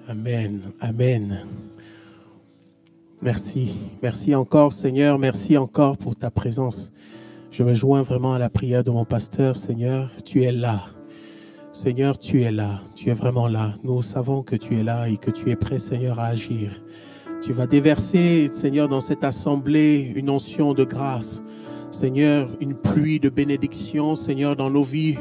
Amen. Amen. Merci. Merci encore, Seigneur. Merci encore pour ta présence. Je me joins vraiment à la prière de mon pasteur. Seigneur, tu es là. Seigneur, tu es là. Tu es vraiment là. Nous savons que tu es là et que tu es prêt, Seigneur, à agir. Tu vas déverser, Seigneur, dans cette assemblée, une onction de grâce. Seigneur, une pluie de bénédiction, Seigneur, dans nos vies.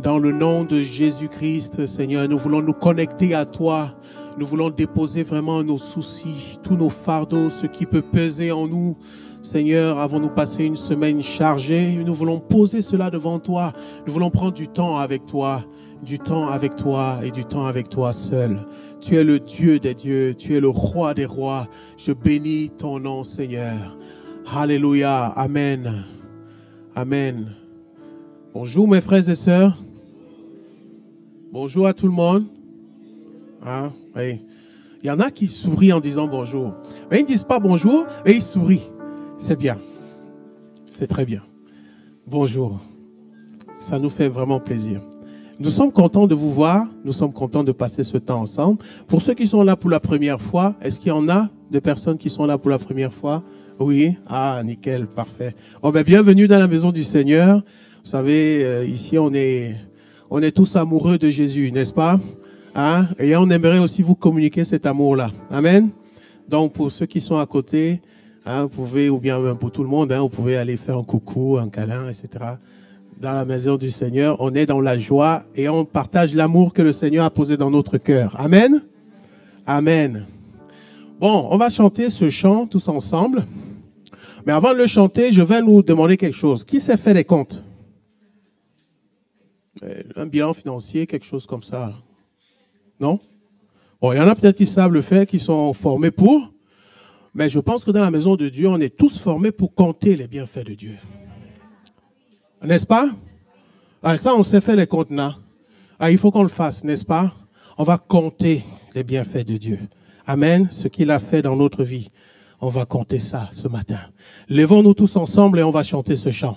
Dans le nom de Jésus-Christ, Seigneur, nous voulons nous connecter à toi. Nous voulons déposer vraiment nos soucis, tous nos fardeaux, ce qui peut peser en nous. Seigneur, avons-nous passé une semaine chargée? Nous voulons poser cela devant toi. Nous voulons prendre du temps avec toi. Du temps avec toi et du temps avec toi seul. Tu es le Dieu des dieux. Tu es le roi des rois. Je bénis ton nom, Seigneur. Alléluia. Amen. Amen. Bonjour mes frères et sœurs. Bonjour à tout le monde. Hein? Oui. Il y en a qui sourient en disant bonjour. Mais ils ne disent pas bonjour et ils sourient. C'est bien. C'est très bien. Bonjour. Ça nous fait vraiment plaisir. Nous sommes contents de vous voir. Nous sommes contents de passer ce temps ensemble. Pour ceux qui sont là pour la première fois, est-ce qu'il y en a des personnes qui sont là pour la première fois? Oui. Ah, nickel, parfait. Oh, ben, bienvenue dans la maison du Seigneur. Vous savez, ici, on est tous amoureux de Jésus, n'est-ce pas? Hein? Et on aimerait aussi vous communiquer cet amour-là. Amen. Donc, pour ceux qui sont à côté, hein, vous pouvez, ou bien même pour tout le monde, hein, vous pouvez aller faire un coucou, un câlin, etc. Dans la maison du Seigneur, on est dans la joie et on partage l'amour que le Seigneur a posé dans notre cœur. Amen. Amen. Bon, on va chanter ce chant tous ensemble. Mais avant de le chanter, je vais nous demander quelque chose. Qui sait faire des comptes? Un bilan financier, quelque chose comme ça. Non? Bon, il y en a peut-être qui savent le faire, qui sont formés pour. Mais je pense que dans la maison de Dieu, on est tous formés pour compter les bienfaits de Dieu. N'est-ce pas? Ah, ça, on sait faire les comptes, là. Ah, il faut qu'on le fasse, n'est-ce pas? On va compter les bienfaits de Dieu. Amen. Ce qu'il a fait dans notre vie. On va compter ça ce matin. Lèvons-nous tous ensemble et on va chanter ce chant.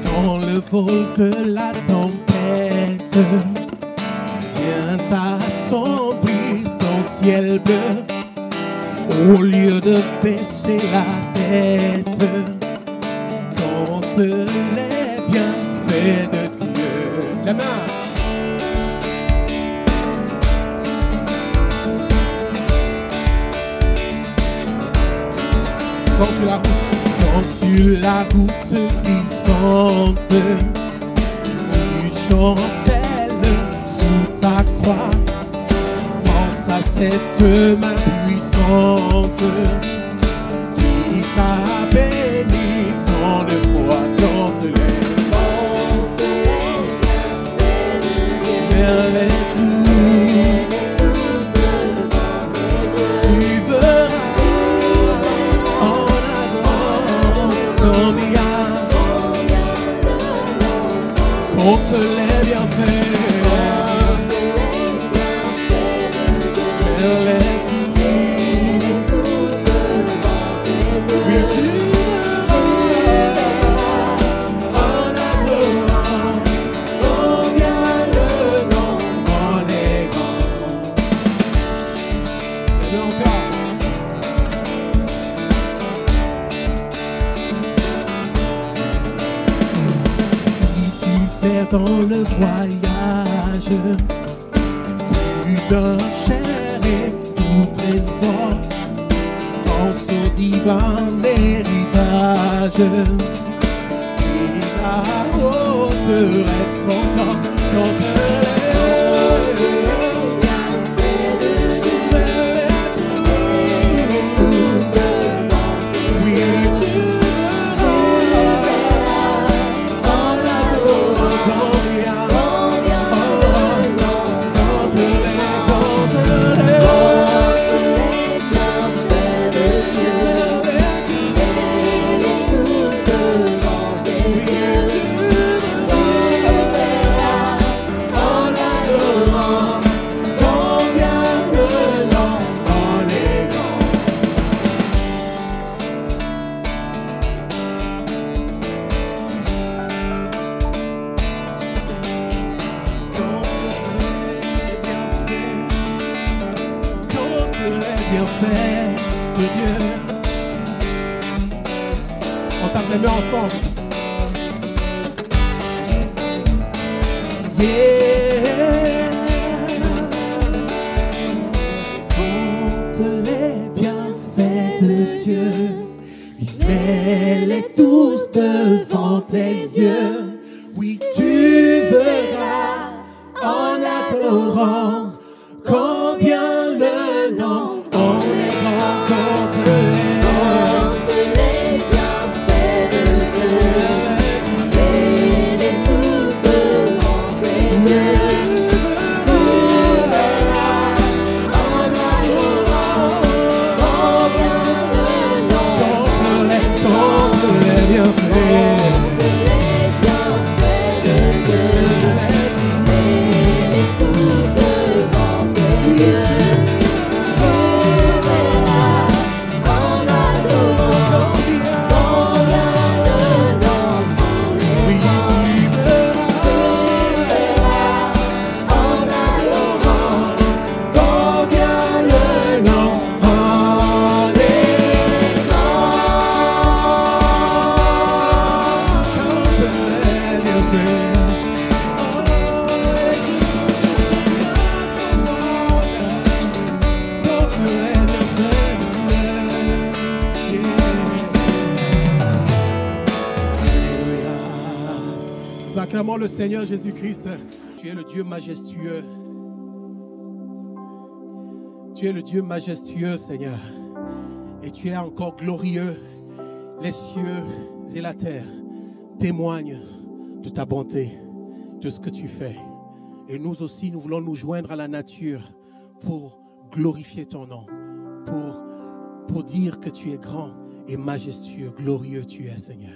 Dans le vol de la tempête, viens assombrir ton ciel bleu. Au lieu de baisser la tête, compte les bienfaits de Dieu. La main. Quand sur la route glissante, tu chancelles sous ta croix. Pense à cette main puissante qui t'a béni tant de fois. Chante-les vers les tous. Tu verras en avant combien compte les bienfaits. Dans le voyage, plus d'un chair et tout trésor, pense au divin héritage, et la haute reste encore dans les bienfaits de Dieu. On tape les mains ensemble. Yeah. Compte les bienfaits de Dieu, mets-les tous devant tes yeux. Oui, tu verras en adorant combien le nom on est grand. Compte les bienfaits de Dieu, mets-les tous devant tes yeux. Tu verras en adorant combien le nom. Compte les bienfaits. Acclamons le Seigneur Jésus-Christ. Tu es le Dieu majestueux. Tu es le Dieu majestueux, Seigneur. Et tu es encore glorieux. Les cieux et la terre témoignent de ta bonté, de ce que tu fais. Et nous aussi, nous voulons nous joindre à la nature pour glorifier ton nom, pour dire que tu es grand et majestueux, glorieux tu es, Seigneur.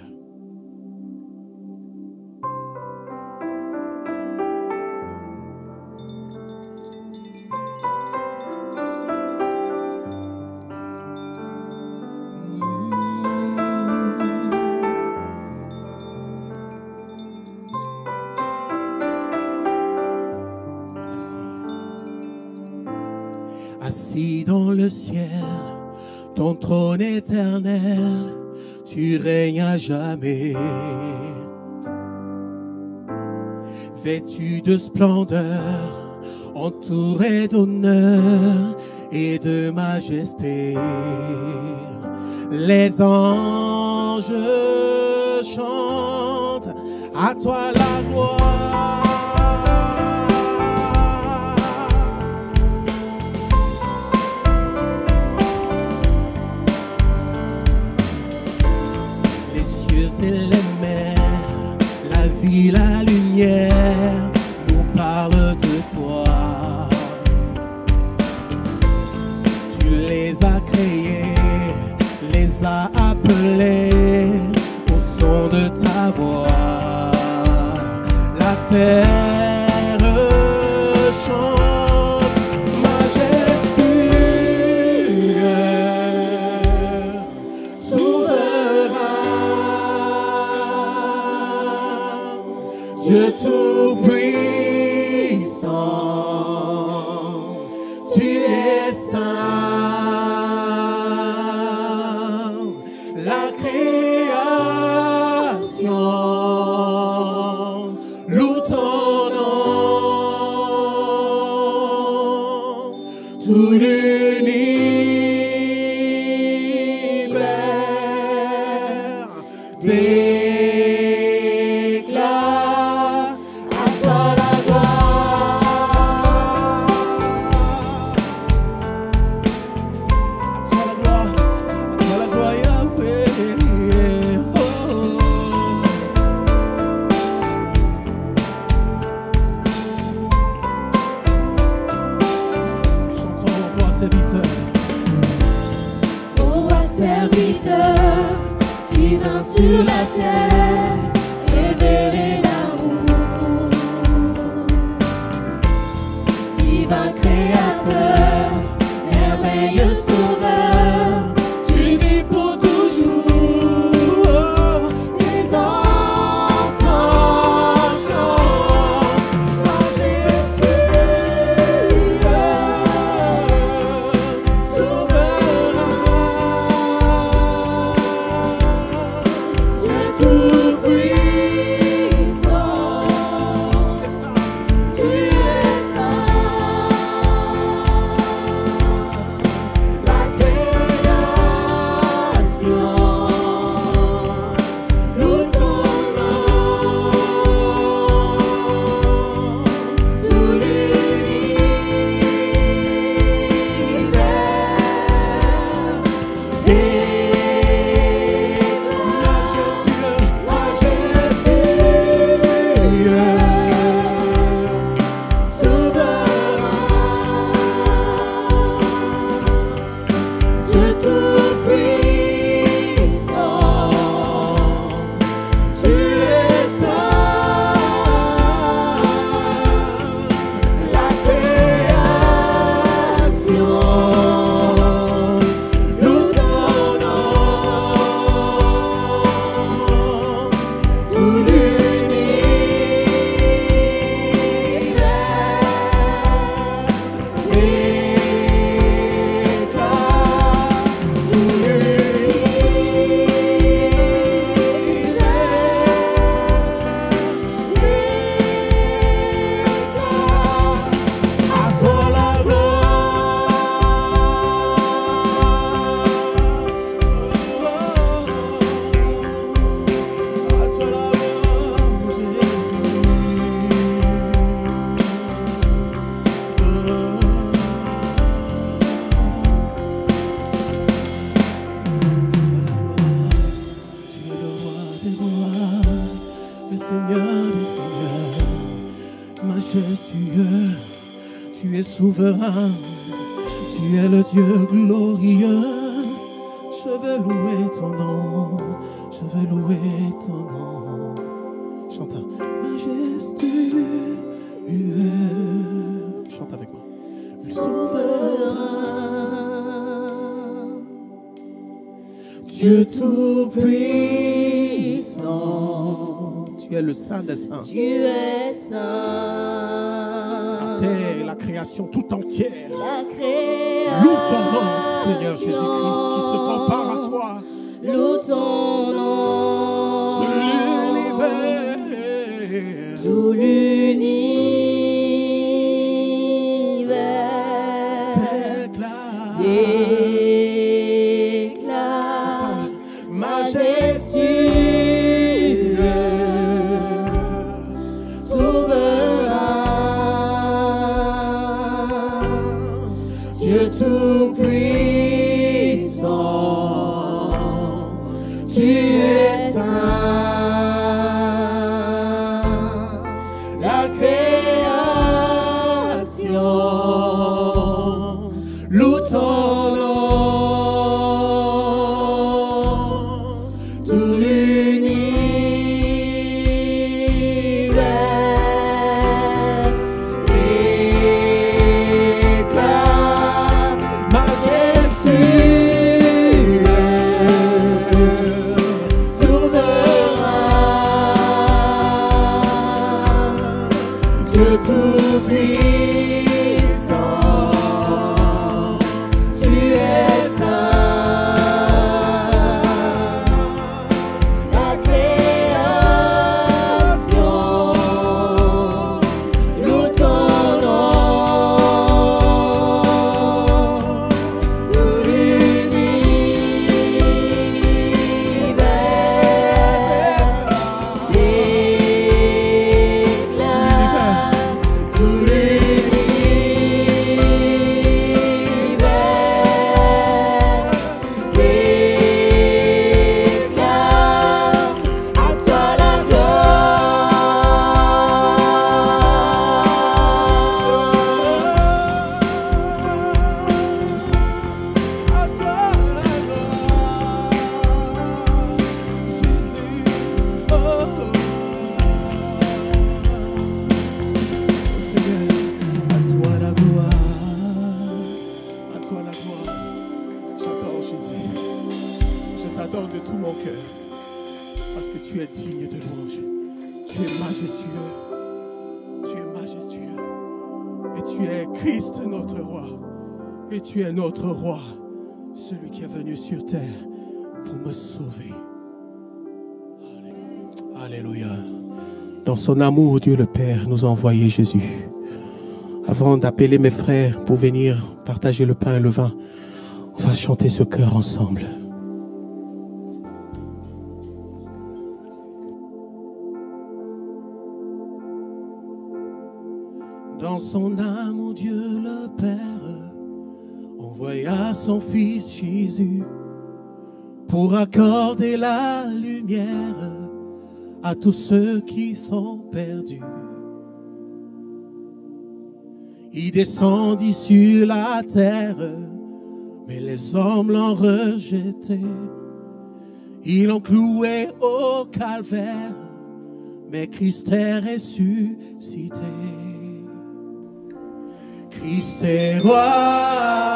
Assis dans le ciel, ton trône éternel, tu règnes à jamais. Vêtu de splendeur, entouré d'honneur et de majesté, les anges chantent à toi la gloire. Et les mers, la vie, la lumière nous parlent de toi. Tu les as créés, les as appelés au son de ta voix. La terre chante majestueux, Dieu tout-puissant, tu es saint, la création loue ton nom, tout l'univers déclare à toi la gloire, Yahweh. Chantons au roi serviteur. Ô roi serviteur, divin sur la terre, révéler l'amour. Divin créateur, merveilleux sauveur, tu vis pour toujours. Tes enfants chantent majestueux, loue ton nom, tout majestueux, tu es souverain, tu es le Dieu glorieux. Je vais louer ton nom, je vais louer ton nom. Chante, majestueux, chante avec moi. Souverain, Dieu tout-puissant, tu es le Saint des Saints. Tu es saint. La terre, la création tout entière. La création. Loue ton nom, Seigneur Jésus-Christ, qui se compare à toi. Loue ton nom. Tout l'univers. Tout l'univers. Déclare. Majestueux. Souverain. Dieu tout-puissant, tu es saint. La création loue ton nom, tout l'univers déclare majestueux, souverain, Dieu tout-puissant, tu es saint. La création loue ton nom, tout l'univers déclare, tout l'univers déclare à toi la À toi la gloire, Jésus. Oh, Seigneur, à toi la gloire, à toi la gloire. J'adore Jésus, je t'adore de tout mon cœur, parce que tu es digne de louange. Tu es majestueux, tu es majestueux, et tu es Christ notre roi. Et tu es notre roi, celui qui est venu sur terre pour me sauver. Alléluia. Dans son amour, Dieu le Père nous a envoyé Jésus. Avant d'appeler mes frères pour venir partager le pain et le vin, on va chanter ce chœur ensemble. Dans son amour, Dieu le Père envoya son Fils Jésus pour accorder la lumière à tous ceux qui sont perdus. Il descendit sur la terre, mais les hommes l'ont rejeté. Ils l'ont cloué au calvaire, mais Christ est ressuscité. Christ est roi,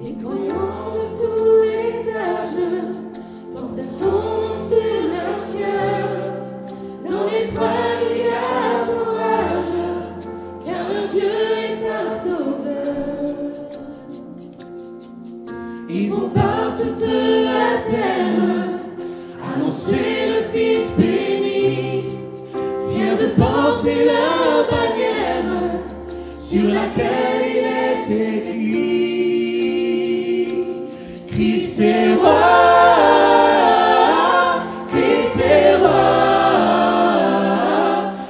Les croyants de tous les âges portent son nom sur leur cœur. Dans l'épreuve, il y a courage, car leur Dieu est un sauveur. Ils vont par toute la terre annoncer le Fils béni, fiers de porter la bannière sur laquelle il est écrit: Christ est roi, Christ est roi,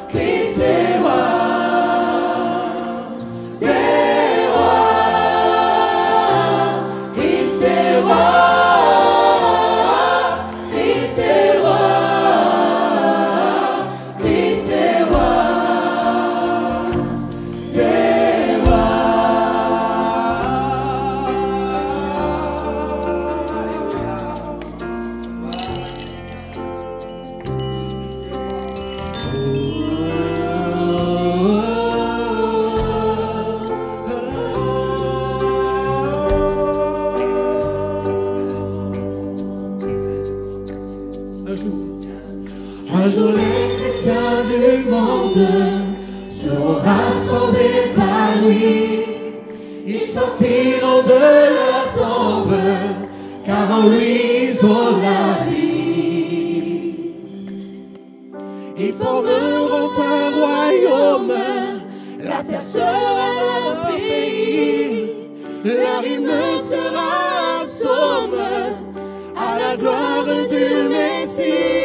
Christ est roi, est roi, Christ est roi, Christ est roi, Christ est roi, est roi. Un jour les chrétiens du monde seront rassemblés par lui. Ils sortiront de leur tombe, car en lui ils ont la vie. Ils formeront un royaume, la terre sera leur pays. Leur hymne sera un psaume à la gloire du Messie.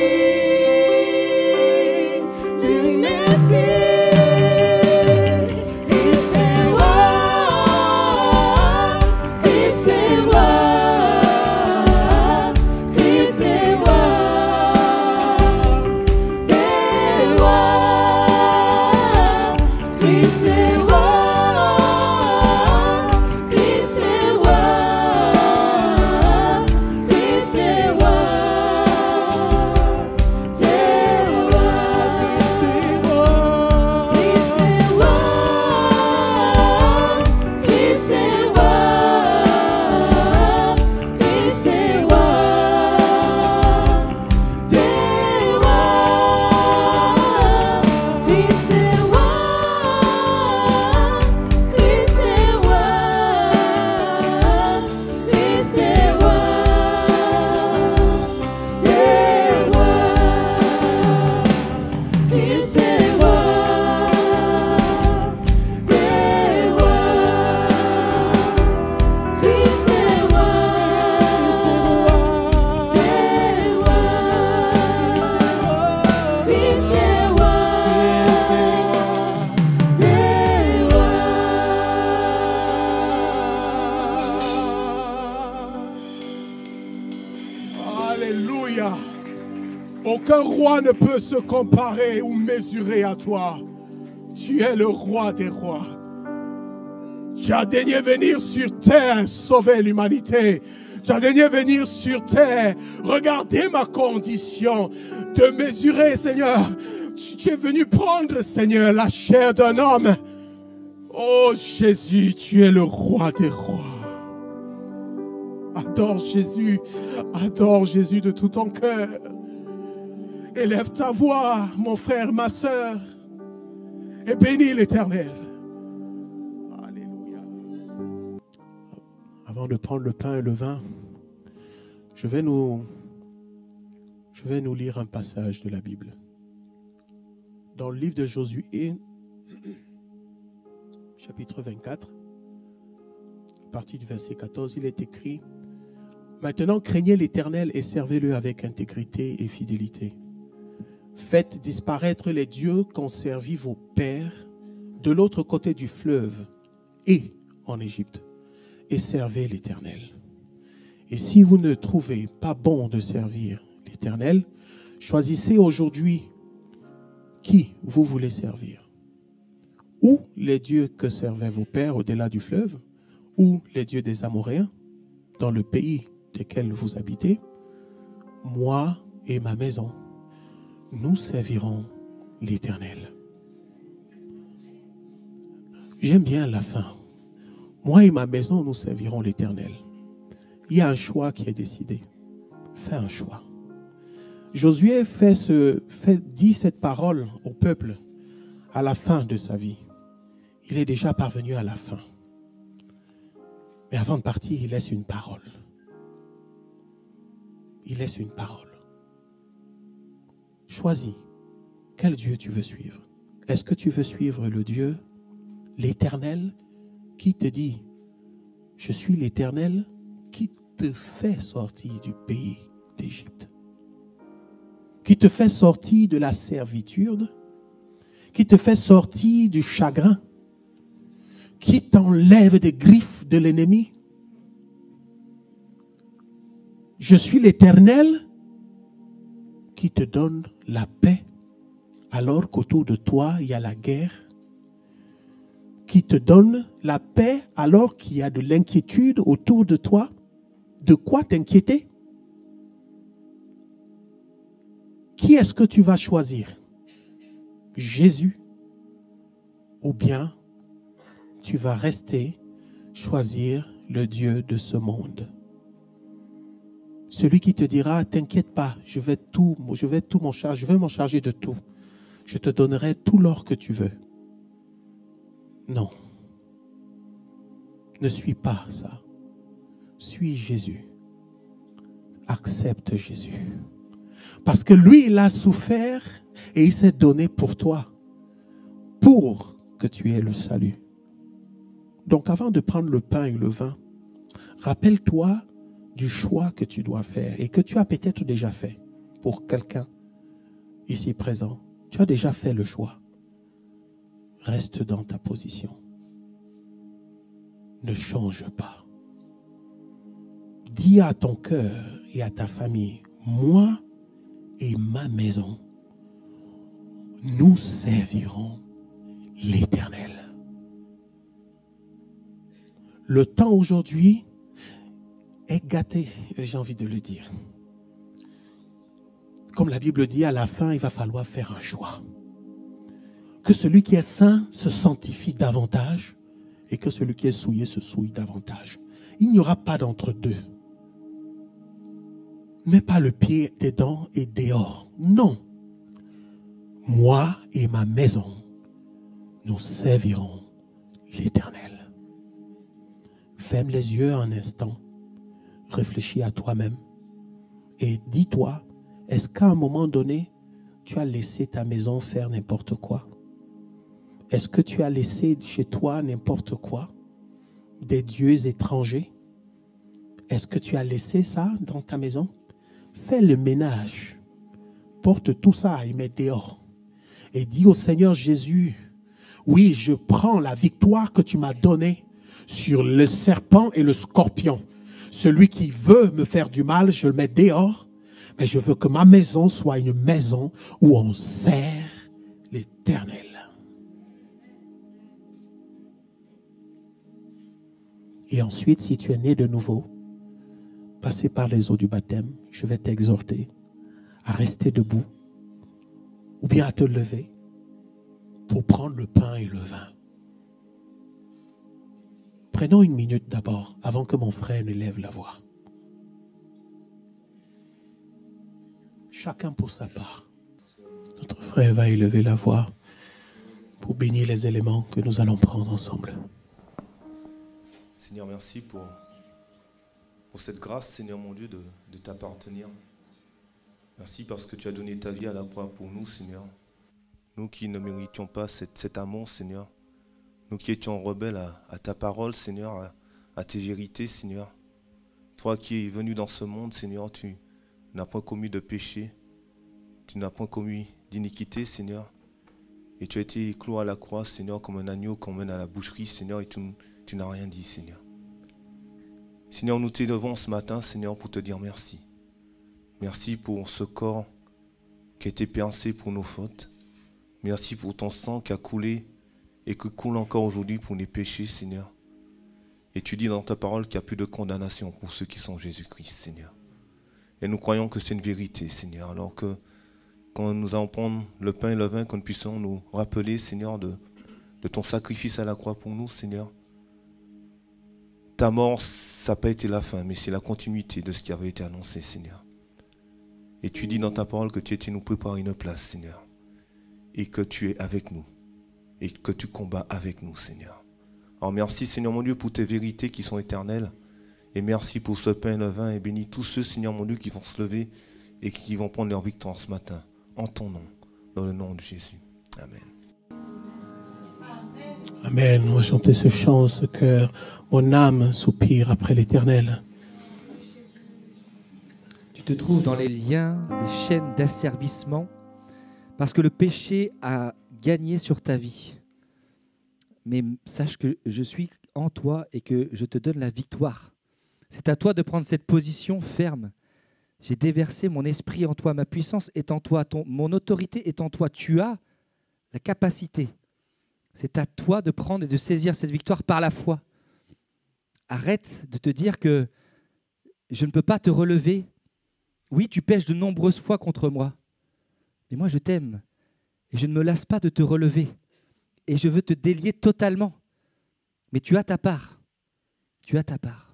Alléluia. Aucun roi ne peut se comparer ou mesurer à toi. Tu es le roi des rois. Tu as daigné venir sur terre sauver l'humanité. Tu as daigné venir sur terre regarder ma condition, te mesurer, Seigneur. Tu es venu prendre, Seigneur, la chair d'un homme. Oh Jésus, tu es le roi des rois. Adore Jésus de tout ton cœur. Élève ta voix, mon frère, ma sœur, et bénis l'Éternel. Alléluia. Avant de prendre le pain et le vin, je vais nous lire un passage de la Bible. Dans le livre de Josué, chapitre 24, à partir du verset 14, il est écrit: Maintenant, craignez l'Éternel et servez-le avec intégrité et fidélité. Faites disparaître les dieux qu'ont servi vos pères de l'autre côté du fleuve et en Égypte, et servez l'Éternel. Et si vous ne trouvez pas bon de servir l'Éternel, choisissez aujourd'hui qui vous voulez servir. Ou les dieux que servaient vos pères au-delà du fleuve, ou les dieux des Amoréens dans le pays desquels vous habitez. Moi, et ma maison, nous servirons l'Éternel. J'aime bien la fin. Moi et ma maison, nous servirons l'Éternel. Il y a un choix qui est décidé. Fais un choix. Josué dit cette parole au peuple à la fin de sa vie. Il est déjà parvenu à la fin. Mais avant de partir, il laisse une parole. Il laisse une parole. Choisis quel Dieu tu veux suivre. Est-ce que tu veux suivre le Dieu, l'Éternel, qui te dit, je suis l'Éternel qui te fait sortir du pays d'Égypte, qui te fait sortir de la servitude, qui te fait sortir du chagrin, qui t'enlève des griffes de l'ennemi. Je suis l'Éternel qui te donne la paix alors qu'autour de toi il y a la guerre, qui te donne la paix alors qu'il y a de l'inquiétude autour de toi. De quoi t'inquiéter? Qui est-ce que tu vas choisir? Jésus? Ou bien tu vas rester choisir le Dieu de ce monde? Celui qui te dira, t'inquiète pas, je vais m'en charger de tout. Je te donnerai tout l'or que tu veux. Non. Ne suis pas ça. Suis Jésus. Accepte Jésus. Parce que lui, il a souffert et il s'est donné pour toi. Pour que tu aies le salut. Donc avant de prendre le pain et le vin, rappelle-toi du choix que tu dois faire et que tu as peut-être déjà fait pour quelqu'un ici présent. Tu as déjà fait le choix. Reste dans ta position. Ne change pas. Dis à ton cœur et à ta famille, moi et ma maison, nous servirons l'Éternel. Le temps aujourd'hui est gâté, j'ai envie de le dire. Comme la Bible dit, à la fin, il va falloir faire un choix. Que celui qui est saint se sanctifie davantage et que celui qui est souillé se souille davantage. Il n'y aura pas d'entre-deux. Mets pas le pied dedans et dehors. Non. Moi et ma maison, nous servirons l'Éternel. Ferme les yeux un instant. Réfléchis à toi-même. Et dis-toi, est-ce qu'à un moment donné, tu as laissé ta maison faire n'importe quoi? Est-ce que tu as laissé chez toi n'importe quoi? Des dieux étrangers? Est-ce que tu as laissé ça dans ta maison? Fais le ménage. Porte tout ça et mets dehors. Et dis au Seigneur Jésus, oui, je prends la victoire que tu m'as donnée sur le serpent et le scorpion. Celui qui veut me faire du mal, je le mets dehors. Mais je veux que ma maison soit une maison où on sert l'Éternel. Et ensuite, si tu es né de nouveau, passé par les eaux du baptême, je vais t'exhorter à rester debout ou bien à te lever pour prendre le pain et le vin. Prenons une minute d'abord avant que mon frère ne lève la voix. Chacun pour sa part. Notre frère va élever la voix pour bénir les éléments que nous allons prendre ensemble. Seigneur, merci pour cette grâce, Seigneur mon Dieu, de t'appartenir. Merci parce que tu as donné ta vie à la croix pour nous, Seigneur. Nous qui ne méritions pas cet amour, Seigneur. Nous qui étions rebelles à ta parole, Seigneur, à tes vérités, Seigneur. Toi qui es venu dans ce monde, Seigneur, tu n'as point commis de péché. Tu n'as point commis d'iniquité, Seigneur. Et tu as été cloué à la croix, Seigneur, comme un agneau qu'on mène à la boucherie, Seigneur, et tu n'as rien dit, Seigneur. Seigneur, nous t'élevons ce matin, Seigneur, pour te dire merci. Merci pour ce corps qui a été pincé pour nos fautes. Merci pour ton sang qui a coulé et qui coule encore aujourd'hui pour les péchés, Seigneur. Et tu dis dans ta parole qu'il n'y a plus de condamnation pour ceux qui sont Jésus-Christ, Seigneur. Et nous croyons que c'est une vérité, Seigneur. Alors que quand nous allons prendre le pain et le vin, que nous puissions nous rappeler, Seigneur, de ton sacrifice à la croix pour nous, Seigneur. Ta mort, ça n'a pas été la fin, mais c'est la continuité de ce qui avait été annoncé, Seigneur. Et tu dis dans ta parole que tu étais nous préparer une place, Seigneur. Et que tu es avec nous. Et que tu combats avec nous, Seigneur. Alors merci, Seigneur mon Dieu, pour tes vérités qui sont éternelles. Et merci pour ce pain et le vin. Et bénis tous ceux, Seigneur mon Dieu, qui vont se lever et qui vont prendre leur victoire ce matin. En ton nom, dans le nom de Jésus. Amen. Amen. On va chanter ce chant, ce cœur. Mon âme soupire après l'Éternel. Tu te trouves dans les liens des chaînes d'asservissement parce que le péché a gagné sur ta vie. Mais sache que je suis en toi et que je te donne la victoire. C'est à toi de prendre cette position ferme. J'ai déversé mon esprit en toi, ma puissance est en toi, mon autorité est en toi. Tu as la capacité. C'est à toi de prendre et de saisir cette victoire par la foi. Arrête de te dire que je ne peux pas te relever. Oui, tu pèches de nombreuses fois contre moi, mais moi je t'aime et je ne me lasse pas de te relever et je veux te délier totalement. Mais tu as ta part. Tu as ta part.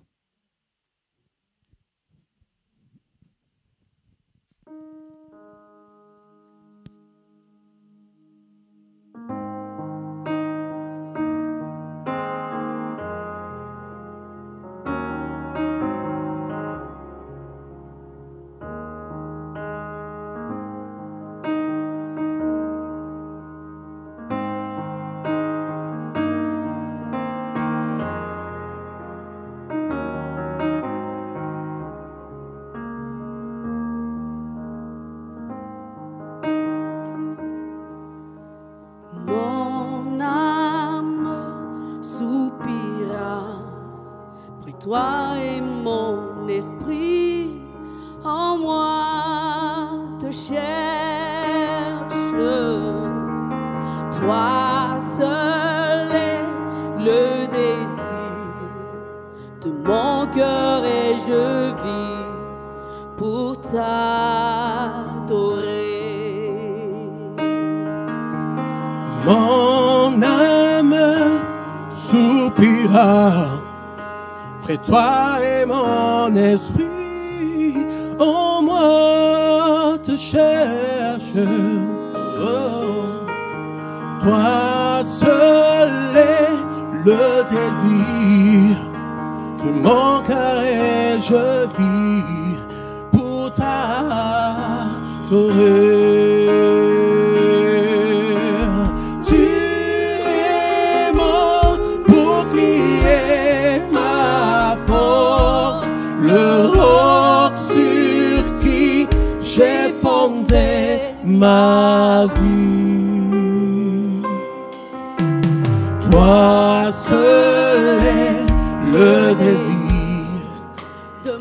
Mon âme soupira, près toi et mon esprit en moi te cherche. Toi seul est le désir de mon cœur et je vis pour t'adorer. Mon âme soupira, près toi et mon esprit en moi te cherche. Oh. Toi seul est le désir de mon cœur et je vis pour t'adorer. Le roc sur qui j'ai fondé ma vie. Toi seul est le désir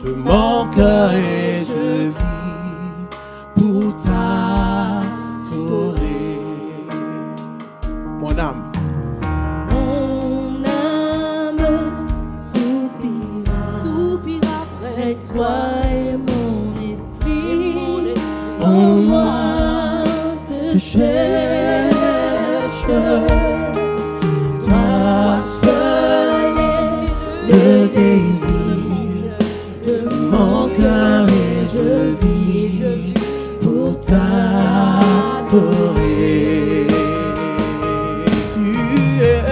de mon cœur et je vis pour t'adorer. Mon âme. Toi et mon esprit, en moi te cherche. Toi seul est le désir de mon cœur et je vis pour t'adorer. Tu es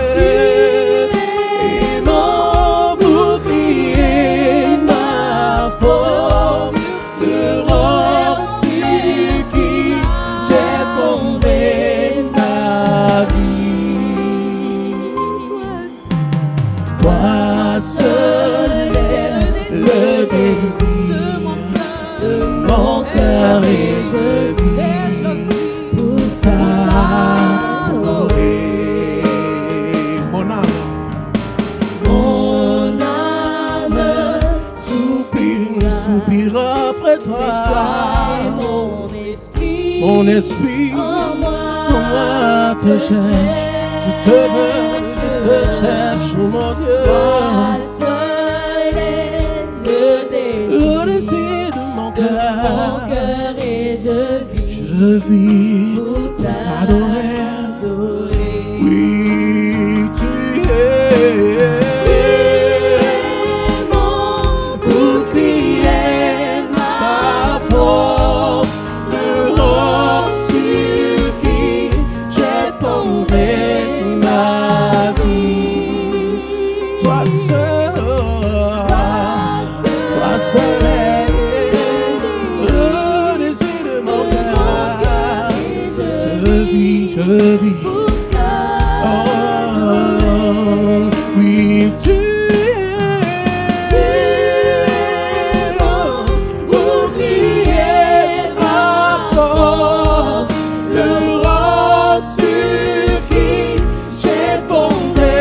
mon bouclier, ma force, le roc sur qui j'ai fondé ma vie. Toi seul est le désir de mon cœur et je vis pour t'adorer. Mon âme. Mon âme soupira après toi. Mon esprit en moi te cherche. Je te veux, je te cherche, mon Dieu. Toi seul est le désir Le désir de mon cœur. cœur et Je vis pour t'adorer. t'adorer. Oui, tu es Mon bouclier, ma force, le roc sur qui j'ai fondé ma vie. Toi seul est le désir de mon cœur. Je vis. Oh, oui, tu es mon bouclier, ma force, le roc sur qui j'ai fondé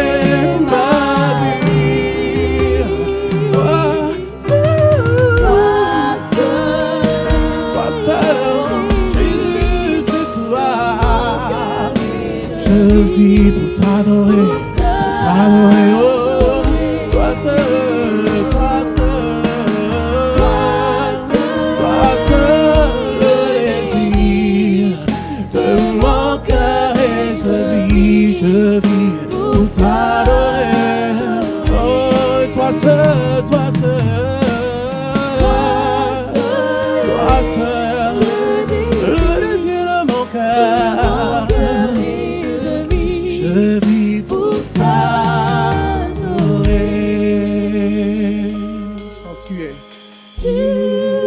ma vie. Toi seul, Jésus, c'est toi. Je vis pour t'adorer, oh, toi seul, le désir de mon cœur et je vis pour t'adorer, oh, toi seul, le désir de mon cœur. Je vis pour t'adorer. Chante, tu es. Tu es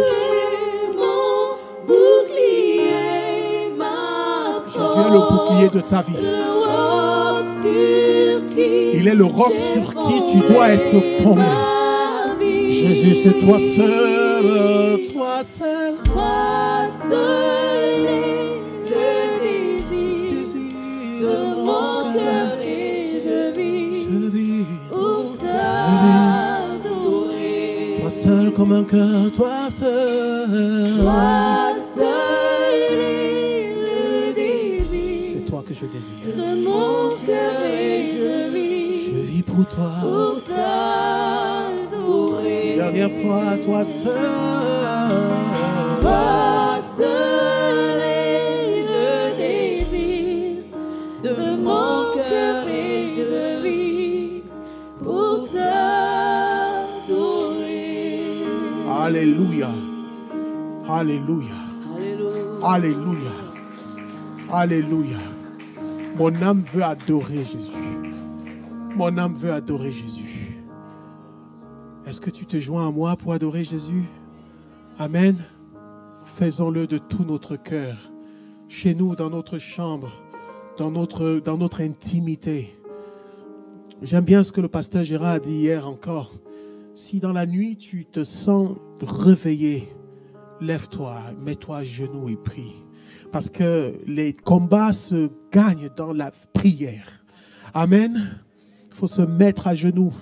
mon bouclier, ma force. Jésus est le bouclier de ta vie. Le roc sur qui Il est le roc sur qui tu dois être fondé. ma vie. Jésus, c'est toi seul, toi seul. Toi seul est le désir de mon cœur et je vis pour t'adorer. Toi seul comme un cœur, toi seul. Toi seul est le désir C'est toi que je désire. de mon cœur et Je vis pour toi. pour t'adorer. Dernière fois, toi seul. Toi seul est le désir de mon cœur et je vis pour t'adorer. Alléluia. Alléluia. Alléluia. Alléluia. Mon âme veut adorer Jésus. Mon âme veut adorer Jésus. Est-ce que tu te joins à moi pour adorer Jésus? Amen. Faisons-le de tout notre cœur. Chez nous, dans notre chambre, dans notre intimité. J'aime bien ce que le pasteur Gérard a dit hier encore. Si dans la nuit tu te sens réveillé, lève-toi, mets-toi à genoux et prie. Parce que les combats se gagnent dans la prière. Amen. Il faut se mettre à genoux.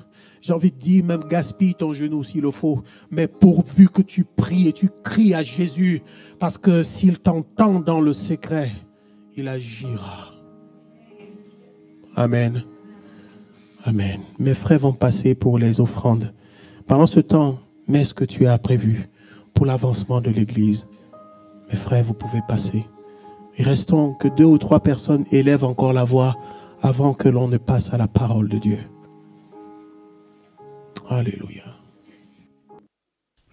J'ai envie de dire, même gaspille ton genou s'il le faut. Mais pourvu que tu pries et tu cries à Jésus. Parce que s'il t'entend dans le secret, il agira. Amen. Amen. Mes frères vont passer pour les offrandes. Pendant ce temps, mets ce que tu as prévu pour l'avancement de l'Église. Mes frères, vous pouvez passer. Et restons que 2 ou 3 personnes élèvent encore la voix avant que l'on ne passe à la parole de Dieu. Alléluia.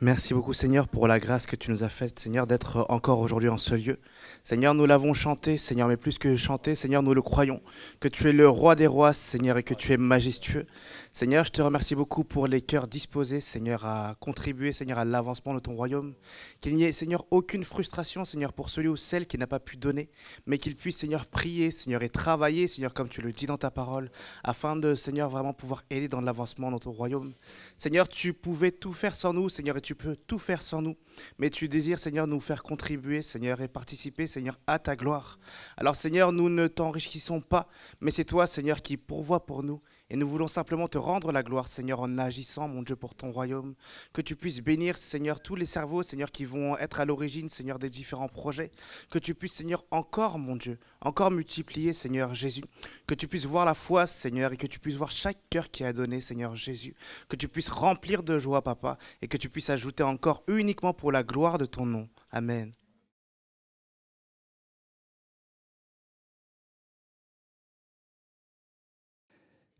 Merci beaucoup Seigneur pour la grâce que tu nous as faite, Seigneur, d'être encore aujourd'hui en ce lieu. Seigneur, nous l'avons chanté, Seigneur, mais plus que chanter, Seigneur, nous le croyons, que tu es le roi des rois, Seigneur, et que tu es majestueux. Seigneur, je te remercie beaucoup pour les cœurs disposés, Seigneur, à contribuer, Seigneur, à l'avancement de ton royaume. Qu'il n'y ait, Seigneur, aucune frustration, Seigneur, pour celui ou celle qui n'a pas pu donner, mais qu'il puisse, Seigneur, prier, Seigneur, et travailler, Seigneur, comme tu le dis dans ta parole, afin de, Seigneur, vraiment pouvoir aider dans l'avancement de ton royaume. Seigneur, tu pouvais tout faire sans nous, Seigneur, et tu peux tout faire sans nous, mais tu désires, Seigneur, nous faire contribuer, Seigneur, et participer, Seigneur, à ta gloire. Alors, Seigneur, nous ne t'enrichissons pas, mais c'est toi, Seigneur, qui pourvois pour nous. Et nous voulons simplement te rendre la gloire, Seigneur, en agissant, mon Dieu, pour ton royaume. Que tu puisses bénir, Seigneur, tous les cerveaux, Seigneur, qui vont être à l'origine, Seigneur, des différents projets. Que tu puisses, Seigneur, encore, mon Dieu, encore multiplier, Seigneur Jésus. Que tu puisses voir la foi, Seigneur, et que tu puisses voir chaque cœur qui a donné, Seigneur Jésus. Que tu puisses remplir de joie, Papa, et que tu puisses ajouter encore uniquement pour la gloire de ton nom. Amen.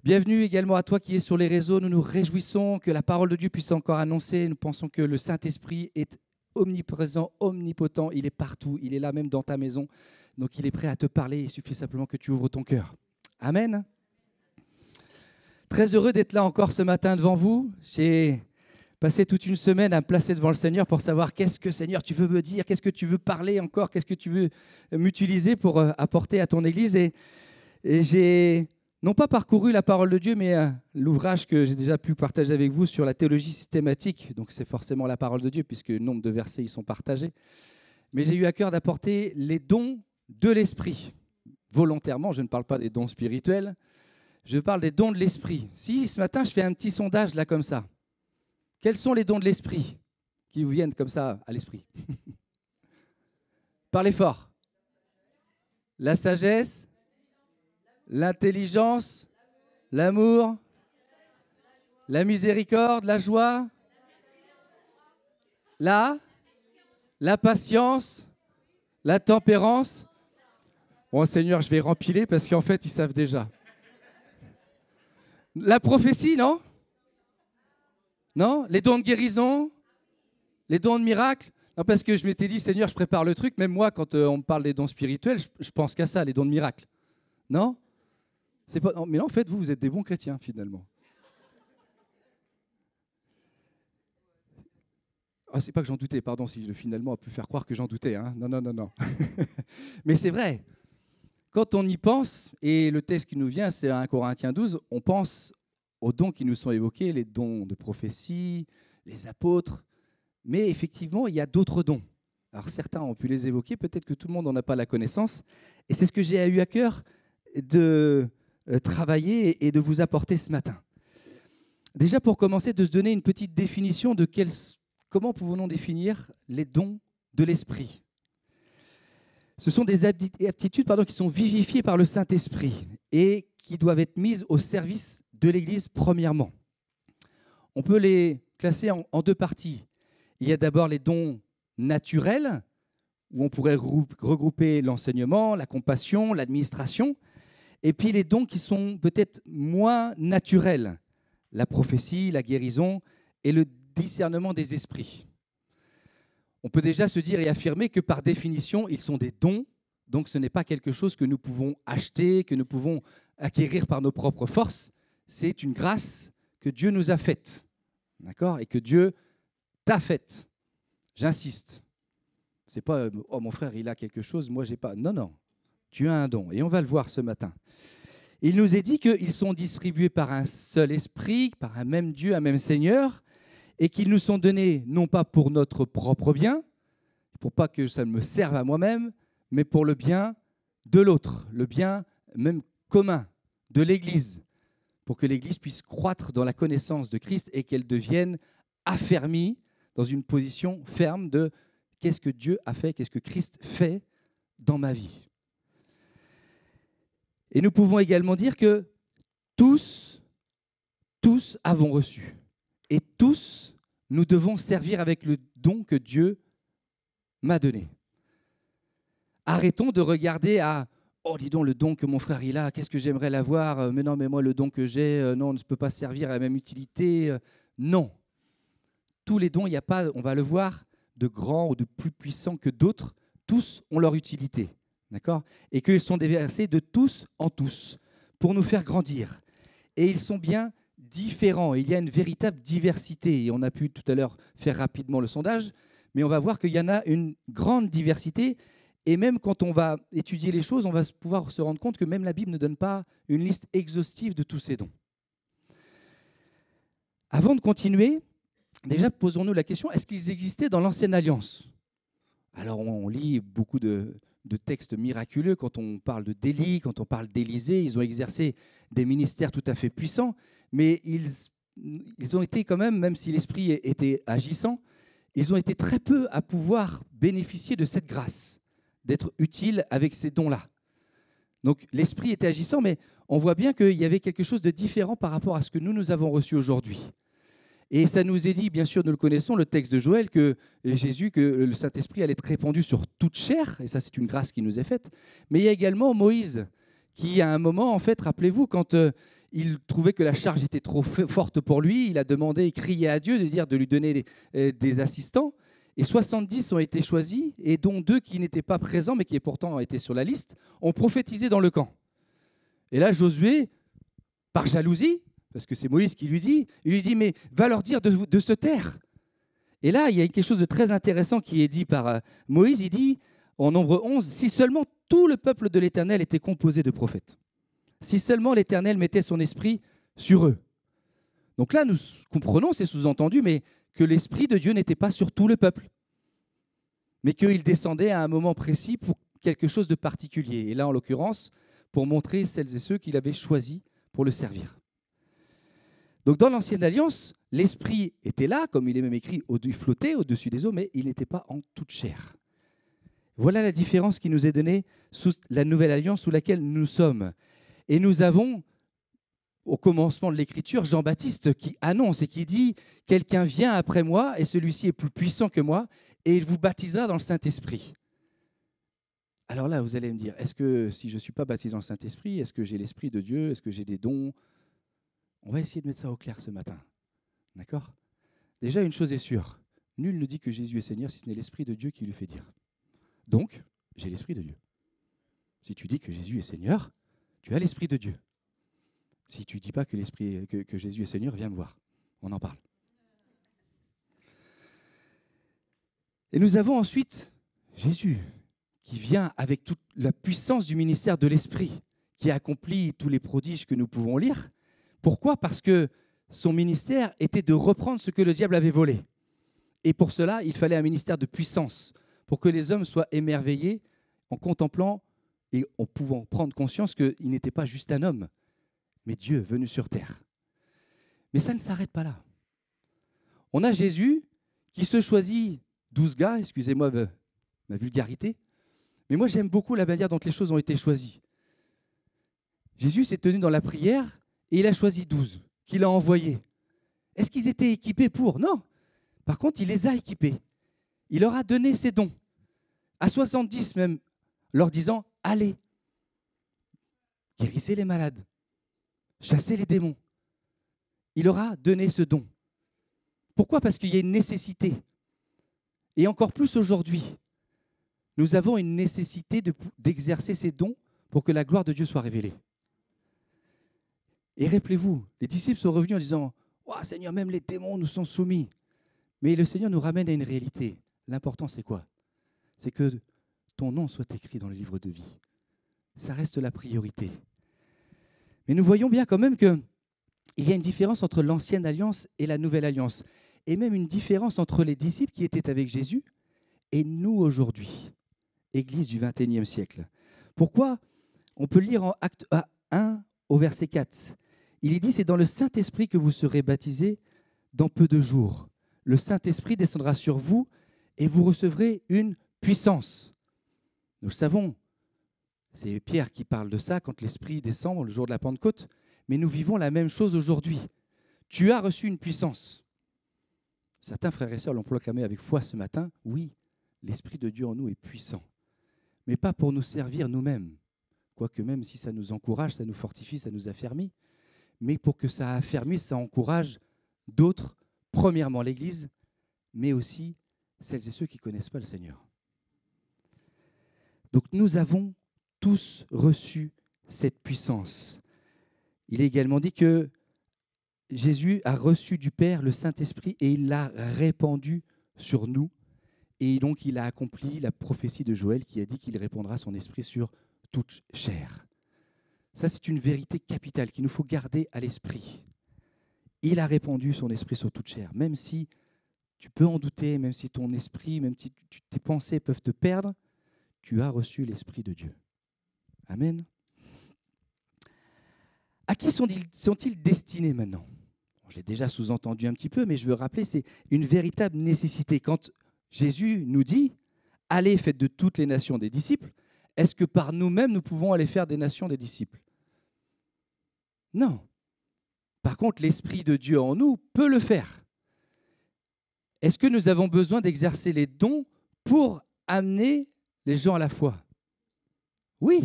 Bienvenue également à toi qui es sur les réseaux. Nous nous réjouissons que la parole de Dieu puisse encore annoncer. Nous pensons que le Saint-Esprit est omniprésent, omnipotent. Il est partout. Il est là même dans ta maison. Donc il est prêt à te parler. Il suffit simplement que tu ouvres ton cœur. Amen. Très heureux d'être là encore ce matin devant vous. J'ai passé toute une semaine à me placer devant le Seigneur pour savoir qu'est-ce que, Seigneur, tu veux me dire, qu'est-ce que tu veux parler encore, qu'est-ce que tu veux m'utiliser pour apporter à ton Église. Et j'ai non pas parcouru la parole de Dieu, mais l'ouvrage que j'ai déjà pu partager avec vous sur la théologie systématique. Donc c'est forcément la parole de Dieu, puisque le nombre de versets ils sont partagés. Mais j'ai eu à cœur d'apporter les dons de l'esprit. Volontairement, je ne parle pas des dons spirituels, je parle des dons de l'esprit. Si ce matin je fais un petit sondage là comme ça, quels sont les dons de l'esprit qui vous viennent comme ça à l'esprit? Parlez fort. La sagesse, l'intelligence, l'amour, la miséricorde, la joie, la patience, la tempérance. Bon, Seigneur, je vais rempiler parce qu'en fait, ils savent déjà. La prophétie, non? Non? Les dons de guérison? Les dons de miracle? Non, parce que je m'étais dit, Seigneur, je prépare le truc. Même moi, quand on me parle des dons spirituels, je pense qu'à ça, les dons de miracle. Non? C'est pas... non, mais en fait, vous êtes des bons chrétiens, finalement. Oh, c'est pas que j'en doutais, pardon, si finalement on peut faire croire que j'en doutais. Hein. Non. Mais c'est vrai. Quand on y pense, et le texte qui nous vient, c'est 1 Corinthiens 12, on pense aux dons qui nous sont évoqués, les dons de prophétie, les apôtres. Mais effectivement, il y a d'autres dons. Alors certains ont pu les évoquer, peut-être que tout le monde n'en a pas la connaissance. Et c'est ce que j'ai eu à cœur de travailler et de vous apporter ce matin. Déjà, pour commencer, de se donner une petite définition de comment pouvons-nous définir les dons de l'esprit. Ce sont des aptitudes qui sont vivifiées par le Saint-Esprit et qui doivent être mises au service de l'Église premièrement. On peut les classer en deux parties. Il y a d'abord les dons naturels, où on pourrait regrouper l'enseignement, la compassion, l'administration, et puis les dons qui sont peut-être moins naturels, la prophétie, la guérison et le discernement des esprits. On peut déjà se dire et affirmer que par définition, ils sont des dons, donc ce n'est pas quelque chose que nous pouvons acheter, que nous pouvons acquérir par nos propres forces, c'est une grâce que Dieu nous a faite, d'accord, et que Dieu t'a faite. J'insiste. C'est pas « oh, mon frère, il a quelque chose, moi, j'ai pas ». Non, tu as un don, et on va le voir ce matin. Il nous est dit qu'ils sont distribués par un seul esprit, par un même Dieu, un même Seigneur, et qu'ils nous sont donnés non pas pour notre propre bien, pour pas que ça me serve à moi-même, mais pour le bien de l'autre, le bien même commun de l'Église, pour que l'Église puisse croître dans la connaissance de Christ et qu'elle devienne affermie dans une position ferme de qu'est-ce que Dieu a fait, qu'est-ce que Christ fait dans ma vie. Et nous pouvons également dire que tous avons reçu. Et tous, nous devons servir avec le don que Dieu m'a donné. Arrêtons de regarder à « oh, dis donc, le don que mon frère il a, qu'est-ce que j'aimerais l'avoir ? Mais non, mais moi, le don que j'ai, non, on ne peut pas servir à la même utilité. » Non. Tous les dons, il n'y a pas, on va le voir, de grands ou de plus puissants que d'autres. Tous ont leur utilité. D'accord ? Et qu'ils sont déversés de tous en tous pour nous faire grandir. Et ils sont bien différents. Il y a une véritable diversité. Et on a pu tout à l'heure faire rapidement le sondage, mais on va voir qu'il y en a une grande diversité. Et même quand on va étudier les choses, on va pouvoir se rendre compte que même la Bible ne donne pas une liste exhaustive de tous ces dons. Avant de continuer, déjà posons-nous la question, est-ce qu'ils existaient dans l'Ancienne Alliance ? Alors on lit beaucoup de de textes miraculeux, quand on parle d'Élie, quand on parle d'Élisée, ils ont exercé des ministères tout à fait puissants, mais ils ont été quand même si l'Esprit était agissant, ils ont été très peu à pouvoir bénéficier de cette grâce, d'être utiles avec ces dons-là. Donc l'Esprit était agissant, mais on voit bien qu'il y avait quelque chose de différent par rapport à ce que nous avons reçu aujourd'hui. Et ça nous est dit, bien sûr, nous le connaissons, le texte de Joël, que le Saint-Esprit allait être répandu sur toute chair, et ça c'est une grâce qui nous est faite. Mais il y a également Moïse, qui à un moment, en fait, rappelez-vous, quand il trouvait que la charge était trop forte pour lui, il a demandé, il criait à Dieu de lui donner des assistants, et 70 ont été choisis, et dont 2 qui n'étaient pas présents, mais qui pourtant étaient sur la liste, ont prophétisé dans le camp. Et là, Josué, par jalousie, parce que c'est Moïse qui lui dit, mais va leur dire de se taire. Et là, il y a quelque chose de très intéressant qui est dit par Moïse, il dit, en Nombre 11, si seulement tout le peuple de l'Éternel était composé de prophètes, si seulement l'Éternel mettait son esprit sur eux. Donc là, nous comprenons, c'est sous-entendu, mais que l'Esprit de Dieu n'était pas sur tout le peuple, mais qu'il descendait à un moment précis pour quelque chose de particulier. Et là, en l'occurrence, pour montrer celles et ceux qu'il avait choisis pour le servir. Donc dans l'Ancienne Alliance, l'Esprit était là, comme il est même écrit, il flottait au-dessus des eaux, mais il n'était pas en toute chair. Voilà la différence qui nous est donnée sous la Nouvelle Alliance sous laquelle nous sommes. Et nous avons, au commencement de l'Écriture, Jean-Baptiste qui annonce et qui dit « Quelqu'un vient après moi, et celui-ci est plus puissant que moi, et il vous baptisera dans le Saint-Esprit. » Alors là, vous allez me dire, est-ce que si je ne suis pas baptisé dans le Saint-Esprit, est-ce que j'ai l'Esprit de Dieu? Est-ce que j'ai des dons? On va essayer de mettre ça au clair ce matin. D'accord? Déjà, une chose est sûre. Nul ne dit que Jésus est Seigneur si ce n'est l'Esprit de Dieu qui lui fait dire. Donc, j'ai l'Esprit de Dieu. Si tu dis que Jésus est Seigneur, tu as l'Esprit de Dieu. Si tu ne dis pas que Jésus est Seigneur, viens me voir. On en parle. Et nous avons ensuite Jésus, qui vient avec toute la puissance du ministère de l'Esprit, qui accomplit tous les prodiges que nous pouvons lire. Pourquoi? Parce que son ministère était de reprendre ce que le diable avait volé. Et pour cela, il fallait un ministère de puissance, pour que les hommes soient émerveillés en contemplant et en pouvant prendre conscience qu'il n'était pas juste un homme, mais Dieu venu sur terre. Mais ça ne s'arrête pas là. On a Jésus qui se choisit 12 gars, excusez-moi ma vulgarité, mais moi j'aime beaucoup la manière dont les choses ont été choisies. Jésus s'est tenu dans la prière et il a choisi 12 qu'il a envoyés. Est-ce qu'ils étaient équipés pour? Non. Par contre, il les a équipés. Il leur a donné ses dons. À 70 même, leur disant, allez, guérissez les malades, chassez les démons. Il leur a donné ce don. Pourquoi? Parce qu'il y a une nécessité. Et encore plus aujourd'hui, nous avons une nécessité d'exercer ces dons pour que la gloire de Dieu soit révélée. Et rappelez-vous, les disciples sont revenus en disant « Oh, Seigneur, même les démons nous sont soumis. » Mais le Seigneur nous ramène à une réalité. L'important, c'est quoi? C'est que ton nom soit écrit dans le livre de vie. Ça reste la priorité. Mais nous voyons bien quand même qu'il y a une différence entre l'Ancienne Alliance et la Nouvelle Alliance. Et même une différence entre les disciples qui étaient avec Jésus et nous aujourd'hui, Église du XXIe siècle. Pourquoi? On peut lire en Acte 1 au verset 4. Il est dit, c'est dans le Saint-Esprit que vous serez baptisés dans peu de jours. Le Saint-Esprit descendra sur vous et vous recevrez une puissance. Nous le savons, c'est Pierre qui parle de ça quand l'Esprit descend le jour de la Pentecôte, mais nous vivons la même chose aujourd'hui. Tu as reçu une puissance. Certains frères et sœurs l'ont proclamé avec foi ce matin. Oui, l'Esprit de Dieu en nous est puissant, mais pas pour nous servir nous-mêmes. Quoique même si ça nous encourage, ça nous fortifie, ça nous affermit, mais pour que ça affermisse, ça encourage d'autres, premièrement l'Église, mais aussi celles et ceux qui ne connaissent pas le Seigneur. Donc nous avons tous reçu cette puissance. Il est également dit que Jésus a reçu du Père le Saint-Esprit et il l'a répandu sur nous. Et donc il a accompli la prophétie de Joël qui a dit qu'il répandra son esprit sur toute chair. Ça, c'est une vérité capitale qu'il nous faut garder à l'esprit. Il a répandu son esprit sur toute chair. Même si tu peux en douter, même si ton esprit, même si tes pensées peuvent te perdre, tu as reçu l'Esprit de Dieu. Amen. À qui sont-ils destinés maintenant? Je l'ai déjà sous-entendu un petit peu, mais je veux rappeler, c'est une véritable nécessité. Quand Jésus nous dit « Allez, faites de toutes les nations des disciples », est-ce que par nous-mêmes, nous pouvons aller faire des nations des disciples? Non. Par contre, l'Esprit de Dieu en nous peut le faire. Est-ce que nous avons besoin d'exercer les dons pour amener les gens à la foi? Oui.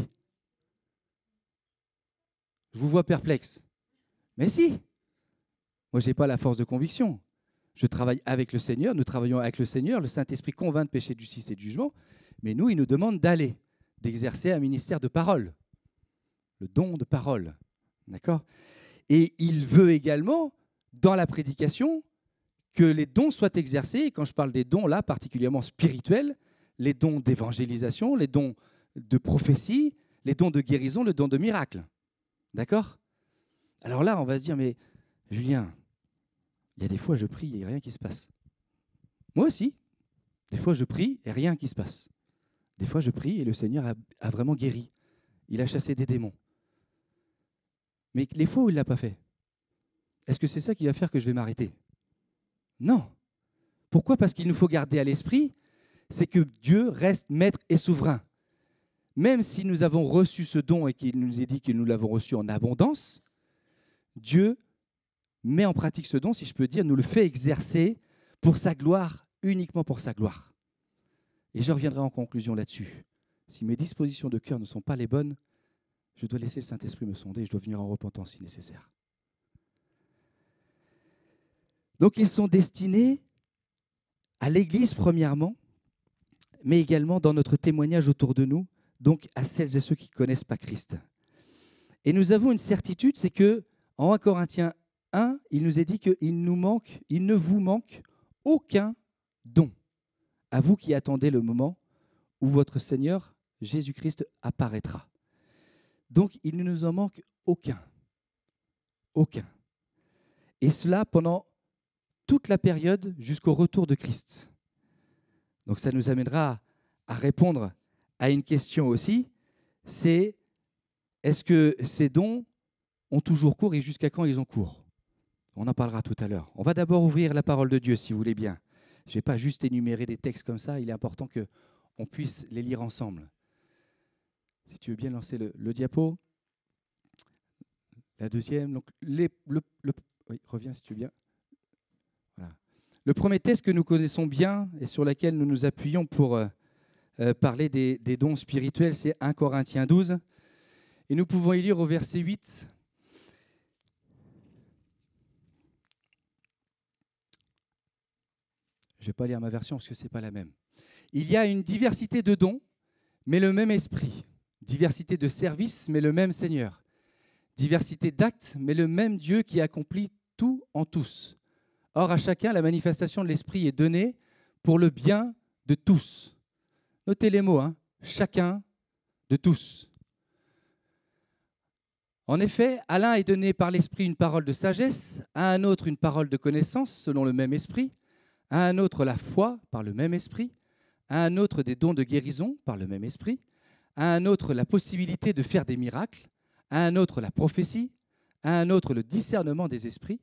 Je vous vois perplexe. Mais si. Moi, je n'ai pas la force de conviction. Je travaille avec le Seigneur, nous travaillons avec le Seigneur, le Saint-Esprit convainc de péché, de justice et de jugement, mais nous, il nous demande d'aller, d'exercer un ministère de parole, le don de parole. D'accord? Et il veut également, dans la prédication, que les dons soient exercés, et quand je parle des dons, là, particulièrement spirituels, les dons d'évangélisation, les dons de prophétie, les dons de guérison, le don de miracle. D'accord? Alors là, on va se dire, mais Julien, il y a des fois, je prie et il n'y a rien qui se passe. Moi aussi. Des fois, je prie et rien qui se passe. Des fois, je prie et le Seigneur a vraiment guéri. Il a chassé des démons. Mais les fois où il ne l'a pas fait, est-ce que c'est ça qui va faire que je vais m'arrêter? Non. Pourquoi? Parce qu'il nous faut garder à l'esprit, c'est que Dieu reste maître et souverain. Même si nous avons reçu ce don et qu'il nous est dit que nous l'avons reçu en abondance, Dieu met en pratique ce don, si je peux dire, nous le fait exercer pour sa gloire, uniquement pour sa gloire. Et je reviendrai en conclusion là-dessus. Si mes dispositions de cœur ne sont pas les bonnes, je dois laisser le Saint-Esprit me sonder et je dois venir en repentance si nécessaire. Donc ils sont destinés à l'Église premièrement, mais également dans notre témoignage autour de nous, donc à celles et ceux qui ne connaissent pas Christ. Et nous avons une certitude, c'est que en 1 Corinthiens 1, il nous est dit qu'il ne vous manque aucun don, à vous qui attendez le moment où votre Seigneur Jésus-Christ apparaîtra. Donc il ne nous en manque aucun. Aucun. Et cela pendant toute la période jusqu'au retour de Christ. Donc ça nous amènera à répondre à une question aussi, c'est est-ce que ces dons ont toujours cours et jusqu'à quand ils ont cours? On en parlera tout à l'heure. On va d'abord ouvrir la parole de Dieu, si vous voulez bien. Je ne vais pas juste énumérer des textes comme ça, il est important qu'on puisse les lire ensemble. Si tu veux bien lancer le diapo. La deuxième, donc oui, reviens si tu veux bien. Voilà. Le premier texte que nous connaissons bien et sur lequel nous nous appuyons pour parler des dons spirituels, c'est 1 Corinthiens 12. Et nous pouvons y lire au verset 8. Je ne vais pas lire ma version parce que ce n'est pas la même. Il y a une diversité de dons, mais le même esprit. Diversité de services, mais le même Seigneur. Diversité d'actes, mais le même Dieu qui accomplit tout en tous. Or, à chacun, la manifestation de l'esprit est donnée pour le bien de tous. Notez les mots, hein. Chacun de tous. En effet, à l'un est donné par l'esprit une parole de sagesse, à un autre une parole de connaissance selon le même esprit, à un autre la foi par le même esprit, à un autre des dons de guérison par le même esprit, à un autre la possibilité de faire des miracles, à un autre la prophétie, à un autre le discernement des esprits,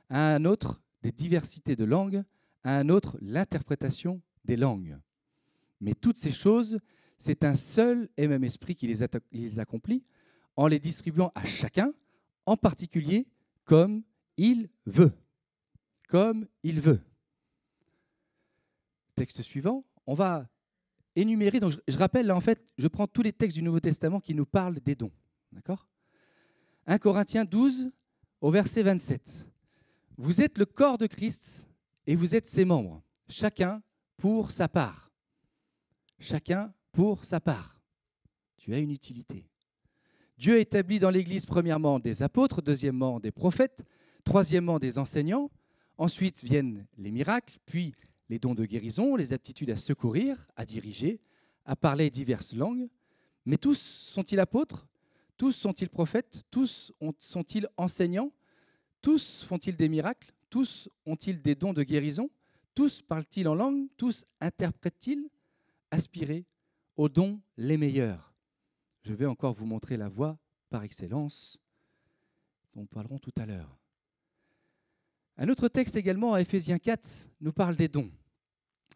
à un autre des diversités de langues, à un autre l'interprétation des langues. Mais toutes ces choses, c'est un seul et même esprit qui les accomplit, en les distribuant à chacun, en particulier comme il veut. Comme il veut. Texte suivant, on va énumérer, donc je rappelle, là en fait, je prends tous les textes du Nouveau Testament qui nous parlent des dons. D'accord ? 1 Corinthiens 12, au verset 27. Vous êtes le corps de Christ et vous êtes ses membres, chacun pour sa part. Chacun pour sa part. Tu as une utilité. Dieu établit dans l'Église premièrement des apôtres, deuxièmement des prophètes, troisièmement des enseignants, ensuite viennent les miracles, puis les dons de guérison, les aptitudes à secourir, à diriger, à parler diverses langues. Mais tous sont-ils apôtres? Tous sont-ils prophètes? Tous sont-ils enseignants? Tous font-ils des miracles? Tous ont-ils des dons de guérison? Tous parlent-ils en langue? Tous interprètent-ils? Aspirez aux dons les meilleurs. Je vais encore vous montrer la voie par excellence, dont nous parlerons tout à l'heure. Un autre texte également, à Éphésiens 4, nous parle des dons.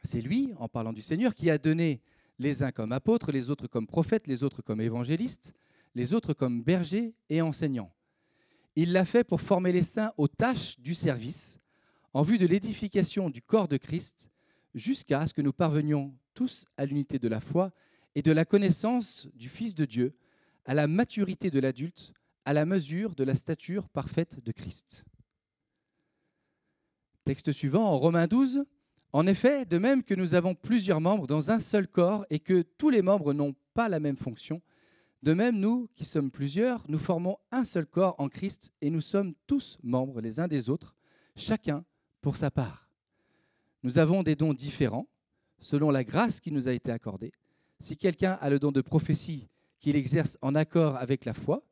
C'est lui, en parlant du Seigneur, qui a donné les uns comme apôtres, les autres comme prophètes, les autres comme évangélistes, les autres comme bergers et enseignants. Il l'a fait pour former les saints aux tâches du service, en vue de l'édification du corps de Christ, jusqu'à ce que nous parvenions tous à l'unité de la foi et de la connaissance du Fils de Dieu, à la maturité de l'adulte, à la mesure de la stature parfaite de Christ. Texte suivant, en Romains 12. En effet, de même que nous avons plusieurs membres dans un seul corps et que tous les membres n'ont pas la même fonction, de même nous, qui sommes plusieurs, nous formons un seul corps en Christ et nous sommes tous membres les uns des autres, chacun pour sa part. Nous avons des dons différents, selon la grâce qui nous a été accordée. Si quelqu'un a le don de prophétie, qu'il exerce en accord avec la foi.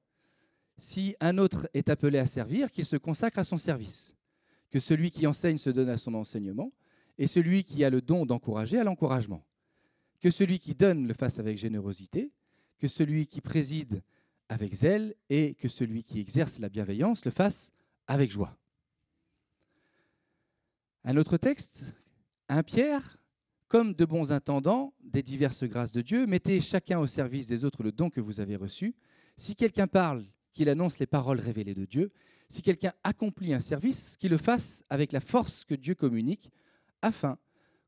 Si un autre est appelé à servir, qu'il se consacre à son service. Que celui qui enseigne se donne à son enseignement, et celui qui a le don d'encourager à l'encouragement. Que celui qui donne le fasse avec générosité, que celui qui préside avec zèle, et que celui qui exerce la bienveillance le fasse avec joie. Un autre texte, 1 Pierre, comme de bons intendants des diverses grâces de Dieu, mettez chacun au service des autres le don que vous avez reçu. Si quelqu'un parle, qu'il annonce les paroles révélées de Dieu. Si quelqu'un accomplit un service, qu'il le fasse avec la force que Dieu communique, afin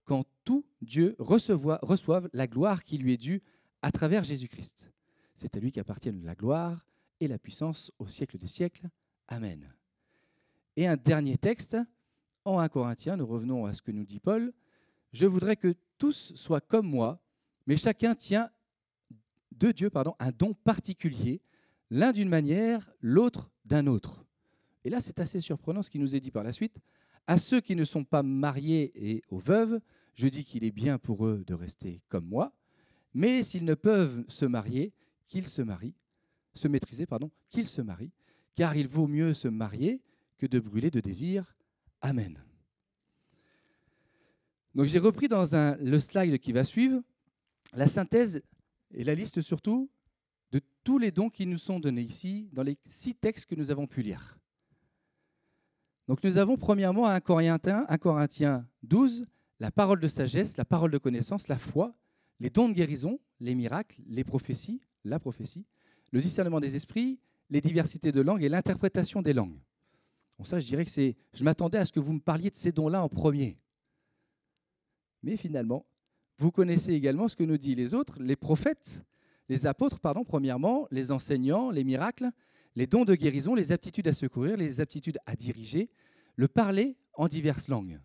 qu'en tout Dieu reçoive la gloire qui lui est due à travers Jésus-Christ. C'est à lui qu'appartiennent la gloire et la puissance au siècle des siècles. Amen. Et un dernier texte, en 1 Corinthiens, nous revenons à ce que nous dit Paul. « Je voudrais que tous soient comme moi, mais chacun tient de Dieu un don particulier, l'un d'une manière, l'autre d'un autre. » Et là, c'est assez surprenant ce qui nous est dit par la suite. « À ceux qui ne sont pas mariés et aux veuves, je dis qu'il est bien pour eux de rester comme moi, mais s'ils ne peuvent se marier, qu'ils se marient, qu'ils se marient, car il vaut mieux se marier que de brûler de désir. Amen. » Donc j'ai repris dans le slide qui va suivre la synthèse et la liste surtout de tous les dons qui nous sont donnés ici dans les 6 textes que nous avons pu lire. Donc nous avons premièrement à 1 Corinthiens 12, la parole de sagesse, la parole de connaissance, la foi, les dons de guérison, les miracles, les prophéties, la prophétie, le discernement des esprits, les diversités de langues et l'interprétation des langues. Bon, ça, je dirais que je m'attendais à ce que vous me parliez de ces dons-là en premier. Mais finalement, vous connaissez également ce que nous disent les autres, les prophètes, les apôtres, premièrement, les enseignants, les miracles, les dons de guérison, les aptitudes à secourir, les aptitudes à diriger, le parler en diverses langues.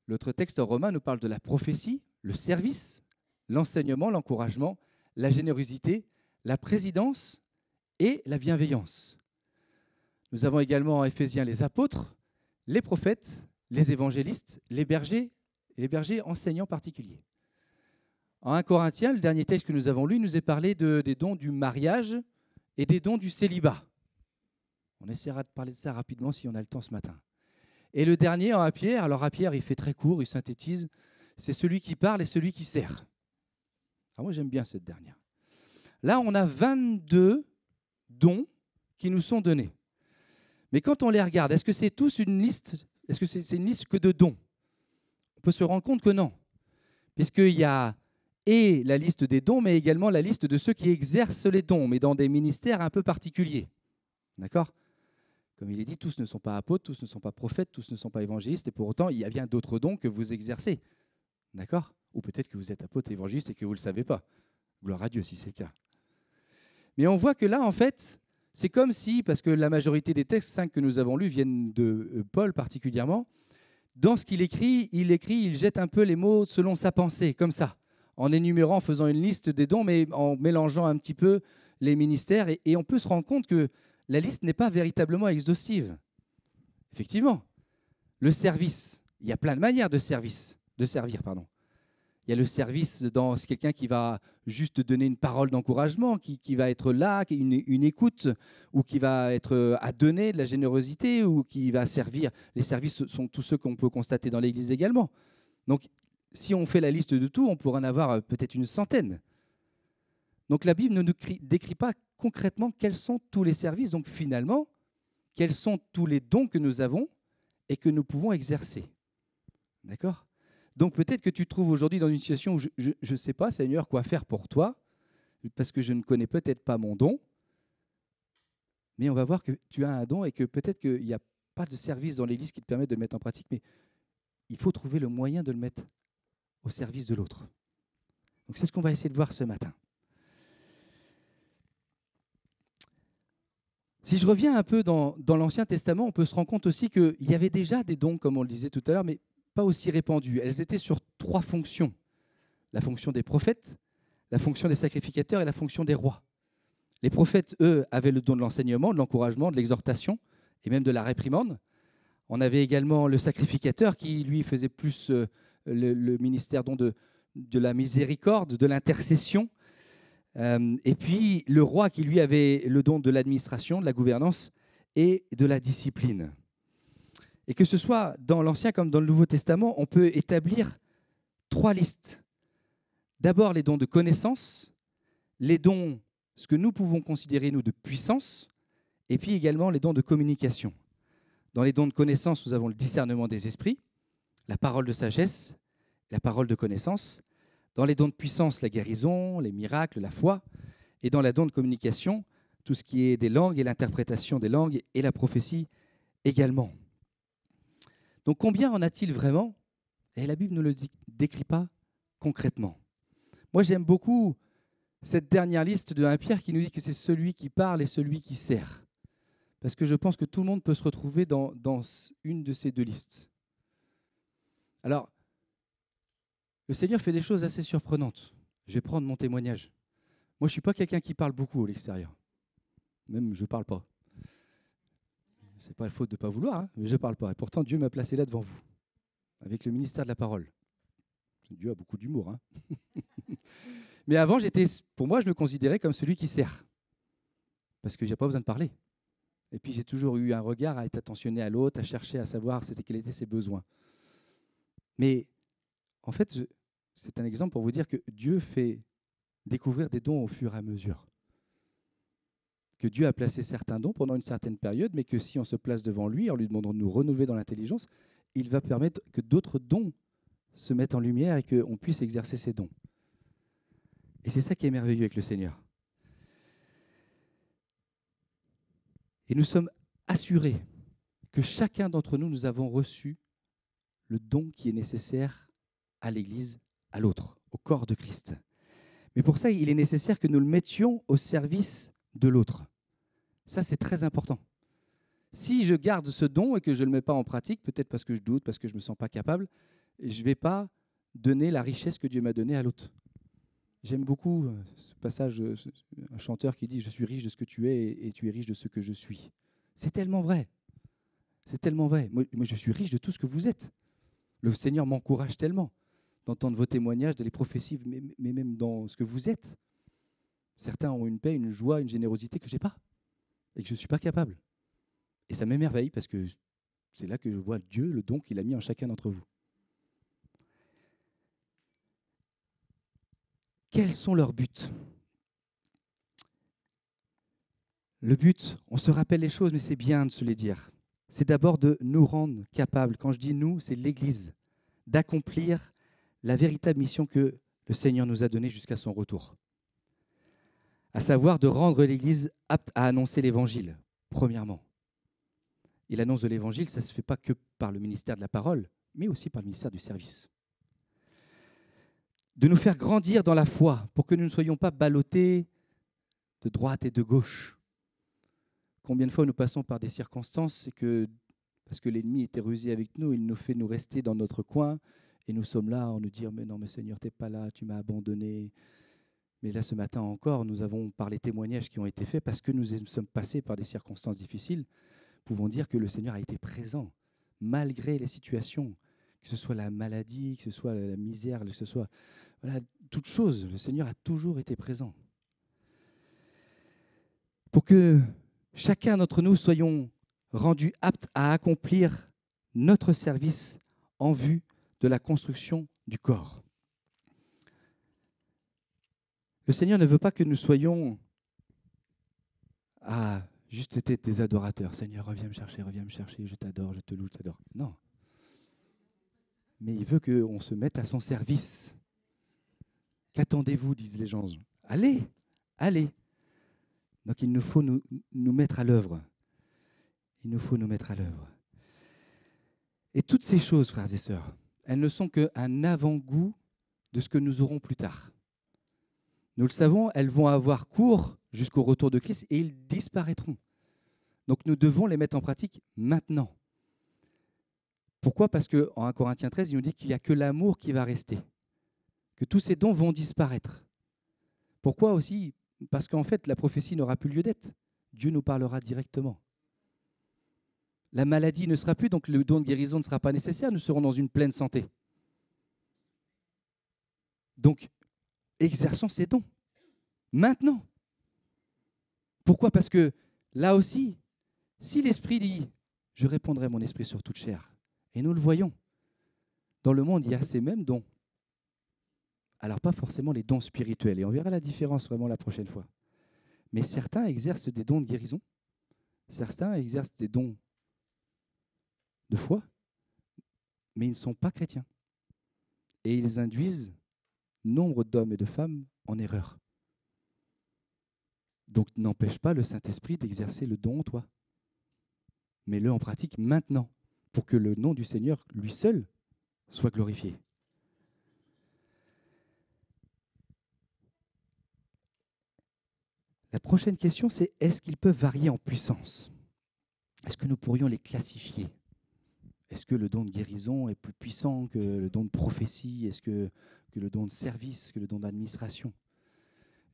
L'autre texte en romain nous parle de la prophétie, le service, l'enseignement, l'encouragement, la générosité, la présidence et la bienveillance. Nous avons également en Éphésiens les apôtres, les prophètes, les évangélistes, les bergers enseignants particuliers. En 1 Corinthiens, le dernier texte que nous avons lu, nous est parlé des dons du mariage et des dons du célibat. On essaiera de parler de ça rapidement si on a le temps ce matin. Et le dernier, en 1 Pierre, alors 1 Pierre, il fait très court, il synthétise, c'est celui qui parle et celui qui sert. Alors moi, j'aime bien cette dernière. Là, on a 22 dons qui nous sont donnés. Mais quand on les regarde, est-ce que c'est tous une liste? Est-ce que c'est une liste que de dons? On peut se rendre compte que non. Puisqu'il y a et la liste des dons, mais également la liste de ceux qui exercent les dons, mais dans des ministères un peu particuliers. D'accord? Comme il est dit, tous ne sont pas apôtres, tous ne sont pas prophètes, tous ne sont pas évangélistes, et pour autant, il y a bien d'autres dons que vous exercez. D'accord? Ou peut-être que vous êtes apôtre et évangéliste et que vous ne le savez pas. Gloire à Dieu si c'est le cas. Mais on voit que là, en fait, c'est comme si, parce que la majorité des textes 5 que nous avons lus viennent de Paul particulièrement, dans ce qu'il écrit, il jette un peu les mots selon sa pensée, comme ça, en énumérant, en faisant une liste des dons, mais en mélangeant un petit peu les ministères. Et on peut se rendre compte que la liste n'est pas véritablement exhaustive. Effectivement, le service, il y a plein de manières de servir. Il y a le service dans quelqu'un qui va juste donner une parole d'encouragement, qui va être là, une écoute, ou qui va être à donner de la générosité, ou qui va servir. Les services sont tous ceux qu'on peut constater dans l'Église également. Donc, si on fait la liste de tout, on pourrait en avoir peut-être une centaine. Donc la Bible ne nous décrit pas concrètement quels sont tous les services, donc finalement, quels sont tous les dons que nous avons et que nous pouvons exercer. D'accord ? Donc peut-être que tu te trouves aujourd'hui dans une situation où je ne sais pas, Seigneur, quoi faire pour toi, parce que je ne connais peut-être pas mon don, mais on va voir que tu as un don et que peut-être qu'il n'y a pas de service dans l'Église qui te permet de le mettre en pratique, mais il faut trouver le moyen de le mettre au service de l'autre. Donc c'est ce qu'on va essayer de voir ce matin. Si je reviens un peu dans l'Ancien Testament, on peut se rendre compte aussi qu'il y avait déjà des dons, comme on le disait tout à l'heure, mais pas aussi répandus. Elles étaient sur 3 fonctions. La fonction des prophètes, la fonction des sacrificateurs et la fonction des rois. Les prophètes, eux, avaient le don de l'enseignement, de l'encouragement, de l'exhortation et même de la réprimande. On avait également le sacrificateur qui, lui, faisait plus le ministère de la miséricorde, de l'intercession. Et puis le roi qui, lui, avait le don de l'administration, de la gouvernance et de la discipline. Et que ce soit dans l'Ancien comme dans le Nouveau Testament, on peut établir 3 listes. D'abord, les dons de connaissance, les dons, ce que nous pouvons considérer, nous, de puissance, et puis également les dons de communication. Dans les dons de connaissance, nous avons le discernement des esprits, la parole de sagesse, la parole de connaissance. Dans les dons de puissance, la guérison, les miracles, la foi. Et dans la don de communication, tout ce qui est des langues et l'interprétation des langues et la prophétie également. Donc combien en a-t-il vraiment ? Et la Bible ne le décrit pas concrètement. Moi, j'aime beaucoup cette dernière liste de 1 Pierre qui nous dit que c'est celui qui parle et celui qui sert. Parce que je pense que tout le monde peut se retrouver dans une de ces 2 listes. Alors, le Seigneur fait des choses assez surprenantes. Je vais prendre mon témoignage. Moi, je ne suis pas quelqu'un qui parle beaucoup à l'extérieur. Même, je ne parle pas. Ce n'est pas la faute de ne pas vouloir, hein, mais je ne parle pas. Et pourtant, Dieu m'a placé là devant vous, avec le ministère de la parole. Dieu a beaucoup d'humour. Hein. Mais avant, pour moi, je me considérais comme celui qui sert. Parce que je n'ai pas besoin de parler. Et puis, j'ai toujours eu un regard à être attentionné à l'autre, à chercher à savoir quels étaient ses besoins. Mais en fait, c'est un exemple pour vous dire que Dieu fait découvrir des dons au fur et à mesure. Que Dieu a placé certains dons pendant une certaine période, mais que si on se place devant lui, en lui demandant de nous renouveler dans l'intelligence, il va permettre que d'autres dons se mettent en lumière et qu'on puisse exercer ces dons. Et c'est ça qui est merveilleux avec le Seigneur. Et nous sommes assurés que chacun d'entre nous, nous avons reçu le don qui est nécessaire à l'Église, à l'autre, au corps de Christ. Mais pour ça, il est nécessaire que nous le mettions au service de l'autre. Ça, c'est très important. Si je garde ce don et que je ne le mets pas en pratique, peut-être parce que je doute, parce que je ne me sens pas capable, je ne vais pas donner la richesse que Dieu m'a donnée à l'autre. J'aime beaucoup ce passage, un chanteur qui dit « Je suis riche de ce que tu es et tu es riche de ce que je suis ». C'est tellement vrai. C'est tellement vrai. Moi, je suis riche de tout ce que vous êtes. Le Seigneur m'encourage tellement d'entendre vos témoignages, de les prophéties, mais même dans ce que vous êtes. Certains ont une paix, une joie, une générosité que je n'ai pas et que je ne suis pas capable. Et ça m'émerveille parce que c'est là que je vois Dieu, le don qu'il a mis en chacun d'entre vous. Quels sont leurs buts ? Le but, on se rappelle les choses, mais c'est bien de se les dire. C'est d'abord de nous rendre capables, quand je dis nous, c'est l'Église, d'accomplir la véritable mission que le Seigneur nous a donnée jusqu'à son retour. À savoir de rendre l'Église apte à annoncer l'Évangile, premièrement. Et l'annonce de l'Évangile, ça ne se fait pas que par le ministère de la parole, mais aussi par le ministère du service. De nous faire grandir dans la foi pour que nous ne soyons pas ballottés de droite et de gauche. Combien de fois nous passons par des circonstances et parce que l'ennemi était rusé avec nous, il nous fait nous rester dans notre coin et nous sommes là en nous disant « Mais non, mais Seigneur, tu n'es pas là, tu m'as abandonné ». Mais là, ce matin encore, nous avons, par les témoignages qui ont été faits, parce que nous sommes passés par des circonstances difficiles, pouvons dire que le Seigneur a été présent, malgré les situations, que ce soit la maladie, que ce soit la misère, que ce soit toute chose, le Seigneur a toujours été présent. Pour que chacun d'entre nous soyons rendus aptes à accomplir notre service en vue de la construction du corps. Le Seigneur ne veut pas que nous soyons juste des adorateurs. Seigneur, reviens me chercher, je t'adore, je te loue, je t'adore. Non. Mais il veut qu'on se mette à son service. Qu'attendez-vous, disent les gens. Allez, allez. Donc il nous faut nous mettre à l'œuvre. Il nous faut nous mettre à l'œuvre. Et toutes ces choses, frères et sœurs, elles ne sont qu'un avant-goût de ce que nous aurons plus tard. Nous le savons, elles vont avoir cours jusqu'au retour de Christ et ils disparaîtront. Donc nous devons les mettre en pratique maintenant. Pourquoi ? Parce qu'en 1 Corinthiens 13, il nous dit qu'il n'y a que l'amour qui va rester, que tous ces dons vont disparaître. Pourquoi aussi ? Parce qu'en fait, la prophétie n'aura plus lieu d'être. Dieu nous parlera directement. La maladie ne sera plus, donc le don de guérison ne sera pas nécessaire, nous serons dans une pleine santé. Donc, exerçons ces dons, maintenant. Pourquoi ? Parce que là aussi, si l'Esprit dit « Je répandrai mon esprit sur toute chair », et nous le voyons, dans le monde, il y a ces mêmes dons. Alors, pas forcément les dons spirituels, et on verra la différence vraiment la prochaine fois. Mais certains exercent des dons de guérison, certains exercent des dons de foi, mais ils ne sont pas chrétiens. Et ils induisent nombre d'hommes et de femmes en erreur. Donc, n'empêche pas le Saint-Esprit d'exercer le don en toi. Mets-le en pratique maintenant, pour que le nom du Seigneur, lui seul, soit glorifié. La prochaine question, c'est est-ce qu'ils peuvent varier en puissance ? Est-ce que nous pourrions les classifier ? Est-ce que le don de guérison est plus puissant que le don de prophétie ? Est-ce que le don de service, que le don d'administration ?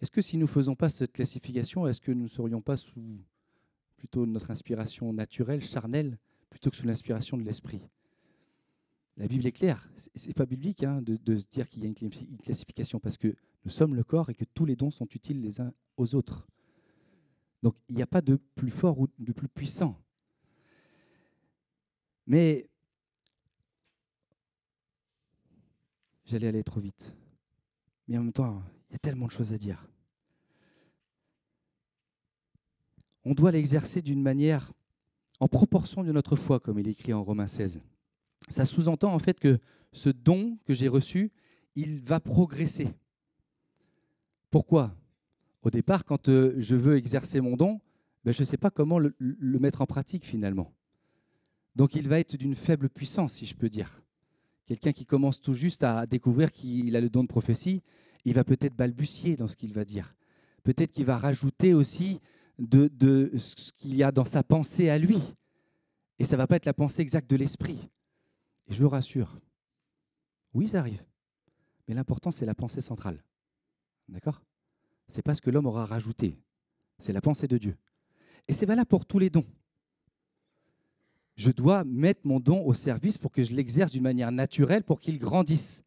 Est-ce que si nous ne faisons pas cette classification, est-ce que nous ne serions pas sous plutôt notre inspiration naturelle, charnelle, plutôt que sous l'inspiration de l'esprit ? La Bible est claire. Ce n'est pas biblique de se dire qu'il y a une classification, parce que nous sommes le corps et que tous les dons sont utiles les uns aux autres. Donc, il n'y a pas de plus fort ou de plus puissant. Mais j'allais aller trop vite. Mais en même temps, il y a tellement de choses à dire. On doit l'exercer d'une manière en proportion de notre foi, comme il est écrit en Romains 16. Ça sous-entend en fait que ce don que j'ai reçu, il va progresser. Pourquoi ? Au départ, quand je veux exercer mon don, je ne sais pas comment le mettre en pratique finalement. Donc il va être d'une faible puissance, si je peux dire. Quelqu'un qui commence tout juste à découvrir qu'il a le don de prophétie, il va peut-être balbutier dans ce qu'il va dire. Peut-être qu'il va rajouter aussi de ce qu'il y a dans sa pensée à lui. Et ça ne va pas être la pensée exacte de l'esprit. Et je vous rassure, oui, ça arrive. Mais l'important, c'est la pensée centrale. D'accord ? Ce n'est pas ce que l'homme aura rajouté. C'est la pensée de Dieu. Et c'est valable pour tous les dons. Je dois mettre mon don au service pour que je l'exerce d'une manière naturelle, pour qu'il grandisse.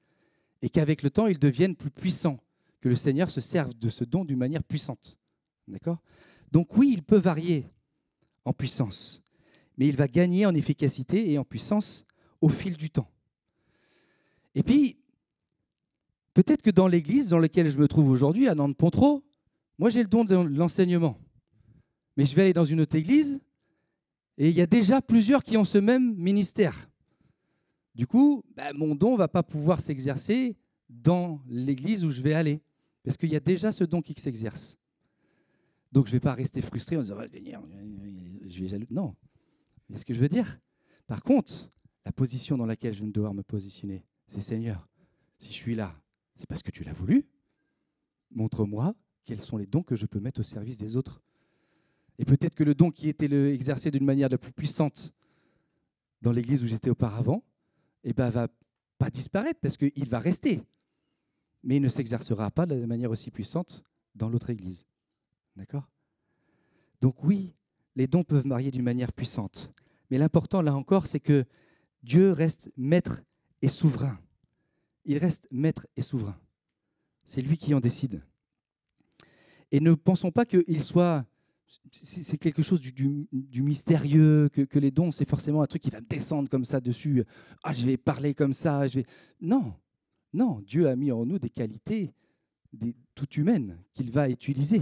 Et qu'avec le temps, il devienne plus puissant. Que le Seigneur se serve de ce don d'une manière puissante. D'accord ? Donc oui, il peut varier en puissance. Mais il va gagner en efficacité et en puissance au fil du temps. Et puis, peut-être que dans l'église dans laquelle je me trouve aujourd'hui, à Nantes-Pontreau, moi j'ai le don de l'enseignement. Mais je vais aller dans une autre église et il y a déjà plusieurs qui ont ce même ministère. Du coup, mon don ne va pas pouvoir s'exercer dans l'église où je vais aller. Parce qu'il y a déjà ce don qui s'exerce. Donc je ne vais pas rester frustré en disant je vais jaloux. Non. C'est ce que je veux dire. Par contre, la position dans laquelle je vais devoir me positionner, c'est Seigneur, si je suis là, c'est parce que tu l'as voulu. Montre-moi quels sont les dons que je peux mettre au service des autres. Et peut-être que le don qui était exercé d'une manière la plus puissante dans l'église où j'étais auparavant, va pas disparaître parce qu'il va rester. Mais il ne s'exercera pas de manière aussi puissante dans l'autre église. D'accord ? Donc oui, les dons peuvent varier d'une manière puissante. Mais l'important, là encore, c'est que Dieu reste maître et souverain. Il reste maître et souverain. C'est lui qui en décide. Et ne pensons pas qu'il soit... C'est quelque chose du mystérieux, que les dons, c'est forcément un truc qui va me descendre comme ça dessus. Ah, je vais parler comme ça. Non. Non, Dieu a mis en nous des qualités toutes humaines qu'il va utiliser.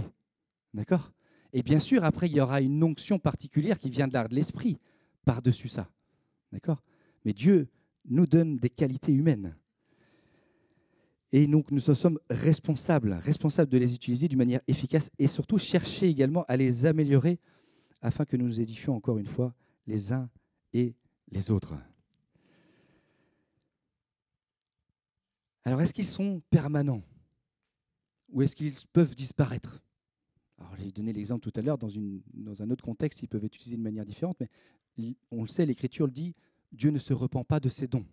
D'accord? Et bien sûr, après, il y aura une onction particulière qui viendra de l'esprit par-dessus ça. D'accord? Mais Dieu nous donne des qualités humaines. Et donc, nous sommes responsables de les utiliser d'une manière efficace et surtout chercher également à les améliorer afin que nous nous édifions encore une fois les uns et les autres. Alors, est-ce qu'ils sont permanents ou est-ce qu'ils peuvent disparaître? Alors, j'ai donné l'exemple tout à l'heure, dans un autre contexte, ils peuvent être utilisés de manière différente, mais on le sait, l'Écriture le dit, Dieu ne se repent pas de ses dons.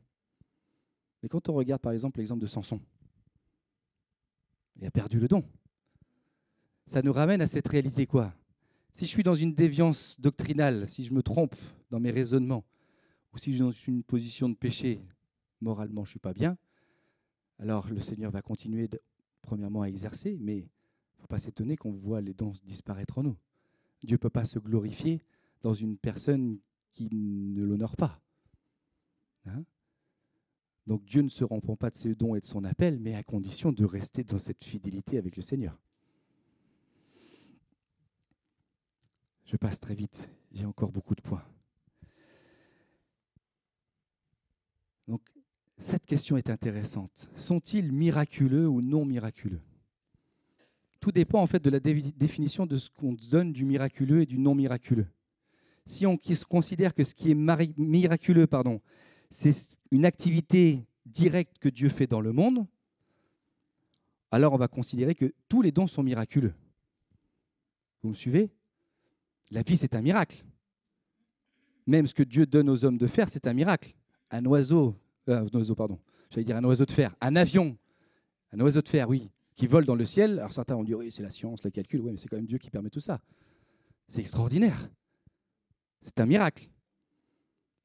Mais quand on regarde par exemple l'exemple de Samson, il a perdu le don. Ça nous ramène à cette réalité quoi? Si je suis dans une déviance doctrinale, si je me trompe dans mes raisonnements, ou si je suis dans une position de péché, moralement je ne suis pas bien, alors le Seigneur va continuer premièrement à exercer, mais il ne faut pas s'étonner qu'on voit les dons disparaître en nous. Dieu ne peut pas se glorifier dans une personne qui ne l'honore pas. Hein? Donc Dieu ne se repent pas de ses dons et de son appel, mais à condition de rester dans cette fidélité avec le Seigneur. Je passe très vite, j'ai encore beaucoup de points. Donc cette question est intéressante. Sont-ils miraculeux ou non miraculeux? Tout dépend en fait de la définition de ce qu'on donne du miraculeux et du non miraculeux. Si on considère que ce qui est miraculeux, c'est une activité directe que Dieu fait dans le monde, alors on va considérer que tous les dons sont miraculeux. Vous me suivez? La vie, c'est un miracle. Même ce que Dieu donne aux hommes de faire, c'est un miracle. Un oiseau de fer, un avion, un oiseau de fer, oui, qui vole dans le ciel. Alors certains vont dire, oui, c'est la science, le calcul, oui, mais c'est quand même Dieu qui permet tout ça. C'est extraordinaire. C'est un miracle.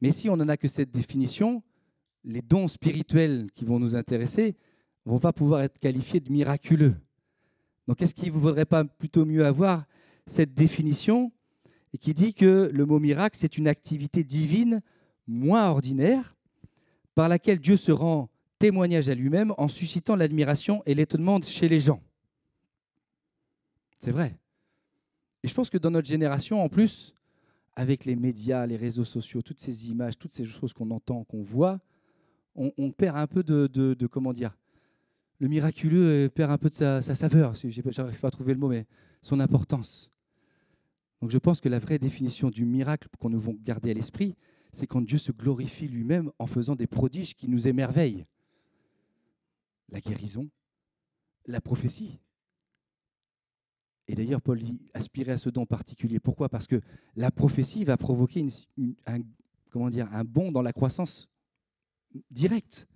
Mais si on n'en a que cette définition, les dons spirituels qui vont nous intéresser ne vont pas pouvoir être qualifiés de miraculeux. Donc est-ce qu'il ne vaudrait pas plutôt mieux avoir cette définition et qui dit que le mot miracle, c'est une activité divine moins ordinaire par laquelle Dieu se rend témoignage à lui-même en suscitant l'admiration et l'étonnement chez les gens. C'est vrai. Et je pense que dans notre génération, en plus, avec les médias, les réseaux sociaux, toutes ces images, toutes ces choses qu'on entend, qu'on voit, on perd un peu de comment dire, le miraculeux perd un peu de sa saveur, je n'arrive pas à trouver le mot, mais son importance. Donc je pense que la vraie définition du miracle qu'on nous devons garder à l'esprit, c'est quand Dieu se glorifie lui-même en faisant des prodiges qui nous émerveillent. La guérison, la prophétie. Et d'ailleurs, Paul aspirait à ce don particulier. Pourquoi? Parce que la prophétie va provoquer un bond dans la croissance directe.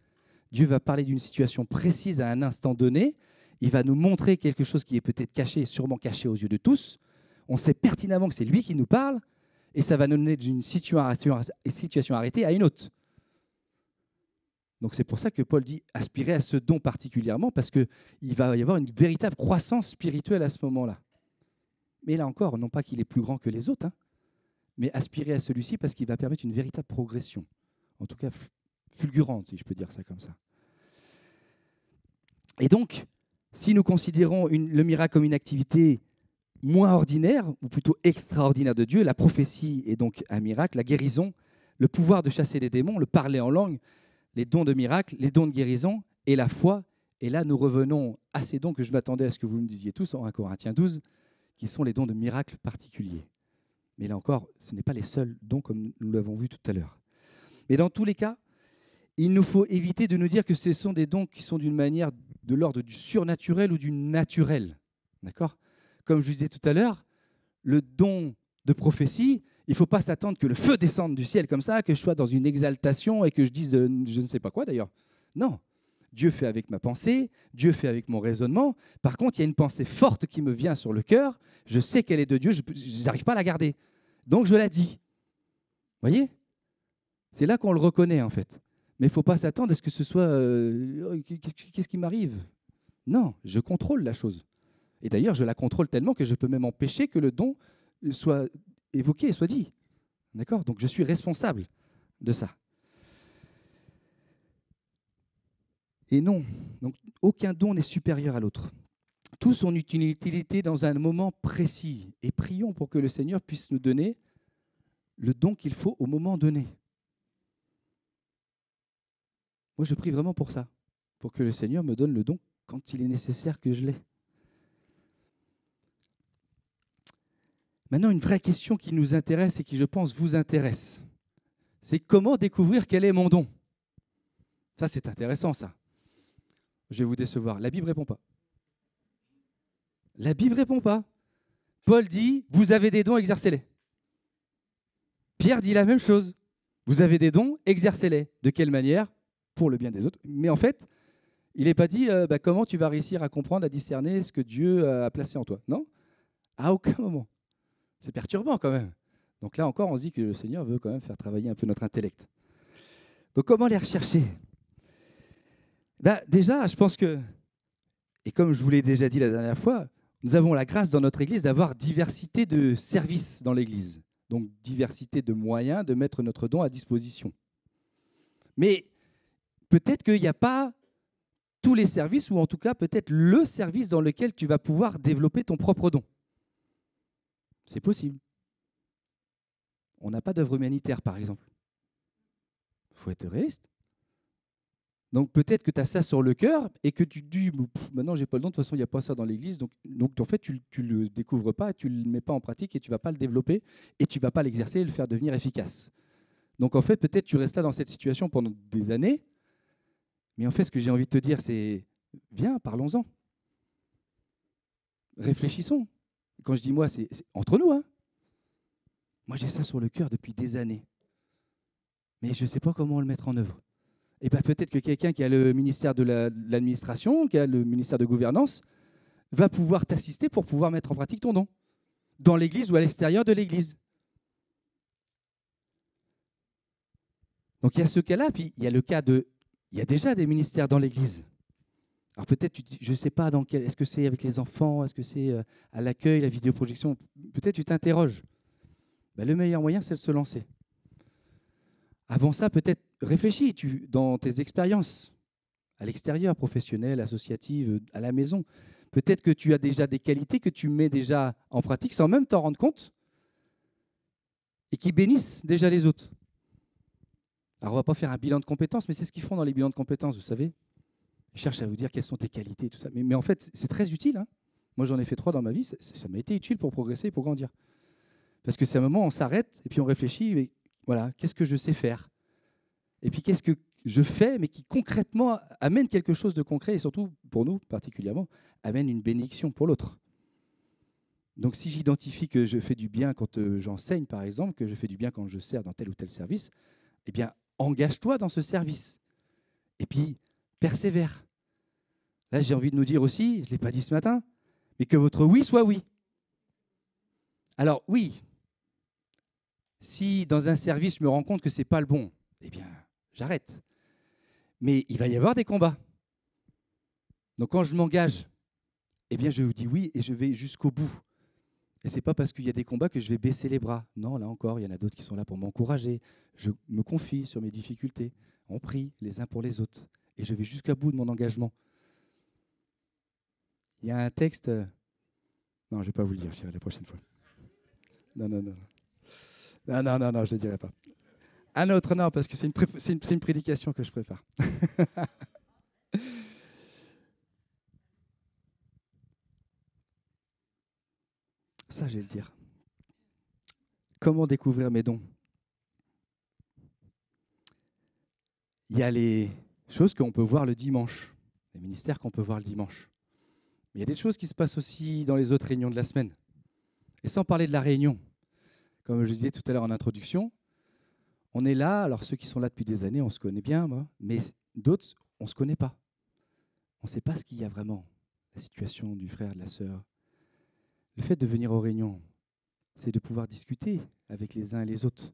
Dieu va parler d'une situation précise à un instant donné. Il va nous montrer quelque chose qui est peut-être caché, sûrement caché aux yeux de tous. On sait pertinemment que c'est lui qui nous parle et ça va nous mener d'une situation arrêtée à une autre. Donc c'est pour ça que Paul dit aspirer à ce don particulièrement, parce qu'il va y avoir une véritable croissance spirituelle à ce moment-là. Mais là encore, non pas qu'il est plus grand que les autres, mais aspirer à celui-ci parce qu'il va permettre une véritable progression, en tout cas fulgurante, si je peux dire ça comme ça. Et donc, si nous considérons le miracle comme une activité moins ordinaire, ou plutôt extraordinaire de Dieu, la prophétie est donc un miracle, la guérison, le pouvoir de chasser les démons, le parler en langue, les dons de miracle, les dons de guérison et la foi. Et là, nous revenons à ces dons que je m'attendais à ce que vous me disiez tous en 1 Corinthiens 12, qui sont les dons de miracle particuliers. Mais là encore, ce n'est pas les seuls dons comme nous l'avons vu tout à l'heure. Mais dans tous les cas, il nous faut éviter de nous dire que ce sont des dons qui sont d'une manière de l'ordre du surnaturel ou du naturel. D'accord ? Comme je vous disais tout à l'heure, le don de prophétie, il ne faut pas s'attendre que le feu descende du ciel comme ça, que je sois dans une exaltation et que je dise je ne sais pas quoi d'ailleurs. Non, Dieu fait avec ma pensée, Dieu fait avec mon raisonnement. Par contre, il y a une pensée forte qui me vient sur le cœur. Je sais qu'elle est de Dieu, je n'arrive pas à la garder. Donc je la dis. Vous voyez ? C'est là qu'on le reconnaît en fait. Mais il ne faut pas s'attendre à ce que ce soit qu'est-ce qui m'arrive ? Non, je contrôle la chose. Et d'ailleurs, je la contrôle tellement que je peux même empêcher que le don soit évoqué et soit dit. D'accord ? Donc, je suis responsable de ça. Et non, donc aucun don n'est supérieur à l'autre. Tous ont une utilité dans un moment précis. Et prions pour que le Seigneur puisse nous donner le don qu'il faut au moment donné. Moi, je prie vraiment pour ça, pour que le Seigneur me donne le don quand il est nécessaire que je l'ai. Maintenant, une vraie question qui nous intéresse et qui, je pense, vous intéresse, c'est comment découvrir quel est mon don. Ça, c'est intéressant, ça. Je vais vous décevoir. La Bible ne répond pas. La Bible ne répond pas. Paul dit, vous avez des dons, exercez-les. Pierre dit la même chose. Vous avez des dons, exercez-les. De quelle manière? Pour le bien des autres. Mais en fait, il n'est pas dit comment tu vas réussir à comprendre, à discerner ce que Dieu a placé en toi. Non? À aucun moment. C'est perturbant quand même. Donc là encore, on se dit que le Seigneur veut quand même faire travailler un peu notre intellect. Donc comment les rechercher? Déjà, je pense que, et comme je vous l'ai déjà dit la dernière fois, nous avons la grâce dans notre Église d'avoir diversité de services dans l'Église. Donc diversité de moyens de mettre notre don à disposition. Mais peut-être qu'il n'y a pas tous les services, ou en tout cas peut-être le service dans lequel tu vas pouvoir développer ton propre don. C'est possible. On n'a pas d'œuvre humanitaire, par exemple. Il faut être réaliste. Donc peut-être que tu as ça sur le cœur et que tu te dis, maintenant j'ai pas le don, de toute façon il n'y a pas ça dans l'Église, donc en fait tu ne le découvres pas, tu ne le mets pas en pratique et tu ne vas pas le développer et tu ne vas pas l'exercer et le faire devenir efficace. Donc en fait peut-être tu restes là dans cette situation pendant des années, mais en fait ce que j'ai envie de te dire c'est, viens, parlons-en. Réfléchissons. Quand je dis moi, c'est entre nous. Hein. Moi j'ai ça sur le cœur depuis des années, mais je ne sais pas comment le mettre en œuvre. Et peut-être que quelqu'un qui a le ministère de l'administration, qui a le ministère de gouvernance, va pouvoir t'assister pour pouvoir mettre en pratique ton don, dans l'Église ou à l'extérieur de l'Église. Donc il y a ce cas-là, puis il y a le cas de... Il y a déjà des ministères dans l'Église. Alors peut-être, je ne sais pas dans quel... Est-ce que c'est avec les enfants? Est-ce que c'est à l'accueil, la vidéoprojection? Peut-être tu t'interroges. Le meilleur moyen, c'est de se lancer. Avant ça, peut-être réfléchis dans tes expériences, à l'extérieur, professionnelles, associatives, à la maison. Peut-être que tu as déjà des qualités que tu mets déjà en pratique sans même t'en rendre compte et qui bénissent déjà les autres. Alors, on ne va pas faire un bilan de compétences, mais c'est ce qu'ils font dans les bilans de compétences, vous savez. Ils cherchent à vous dire quelles sont tes qualités et tout ça. Mais en fait, c'est très utile. Hein. Moi, j'en ai fait 3 dans ma vie. Ça m'a été utile pour progresser et pour grandir. Parce que c'est un moment où on s'arrête et puis on réfléchit. Et voilà, qu'est-ce que je sais faire? Et puis qu'est-ce que je fais, mais qui concrètement amène quelque chose de concret et surtout, pour nous particulièrement, amène une bénédiction pour l'autre. Donc si j'identifie que je fais du bien quand j'enseigne, par exemple, que je fais du bien quand je sers dans tel ou tel service, eh bien, engage-toi dans ce service. Et puis, persévère. Là, j'ai envie de nous dire aussi, je ne l'ai pas dit ce matin, mais que votre oui soit oui. Alors, oui, si dans un service, je me rends compte que ce n'est pas le bon, eh bien, j'arrête. Mais il va y avoir des combats. Donc, quand je m'engage, eh bien, je vous dis oui et je vais jusqu'au bout. Et ce n'est pas parce qu'il y a des combats que je vais baisser les bras. Non, là encore, il y en a d'autres qui sont là pour m'encourager. Je me confie sur mes difficultés. On prie les uns pour les autres. Et je vais jusqu'au bout de mon engagement. Il y a un texte... Non, je ne vais pas vous le dire, je dirai la prochaine fois. Non, je ne le dirai pas. Un autre, non, parce que c'est une prédication que je prépare. Ça, je vais le dire. Comment découvrir mes dons? Il y a les choses qu'on peut voir le dimanche, les ministères qu'on peut voir le dimanche. Mais il y a des choses qui se passent aussi dans les autres réunions de la semaine. Et sans parler de la réunion, comme je disais tout à l'heure en introduction, on est là, alors ceux qui sont là depuis des années, on se connaît bien, moi, mais d'autres, on ne se connaît pas. On ne sait pas ce qu'il y a vraiment, la situation du frère, de la sœur. Le fait de venir aux réunions, c'est de pouvoir discuter avec les uns et les autres.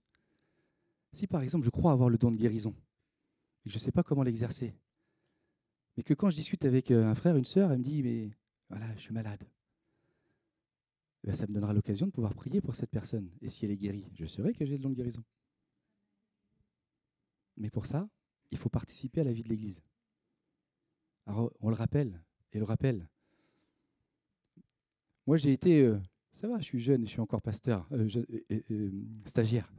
Si par exemple, je crois avoir le don de guérison, et que je ne sais pas comment l'exercer, mais que quand je discute avec un frère, une sœur, elle me dit, mais voilà, je suis malade. Eh bien, ça me donnera l'occasion de pouvoir prier pour cette personne. Et si elle est guérie, je saurai que j'ai le don de guérison. Mais pour ça, il faut participer à la vie de l'Église. Alors, on le rappelle, et le rappelle. Moi, j'ai été... ça va, je suis jeune, je suis encore pasteur, stagiaire.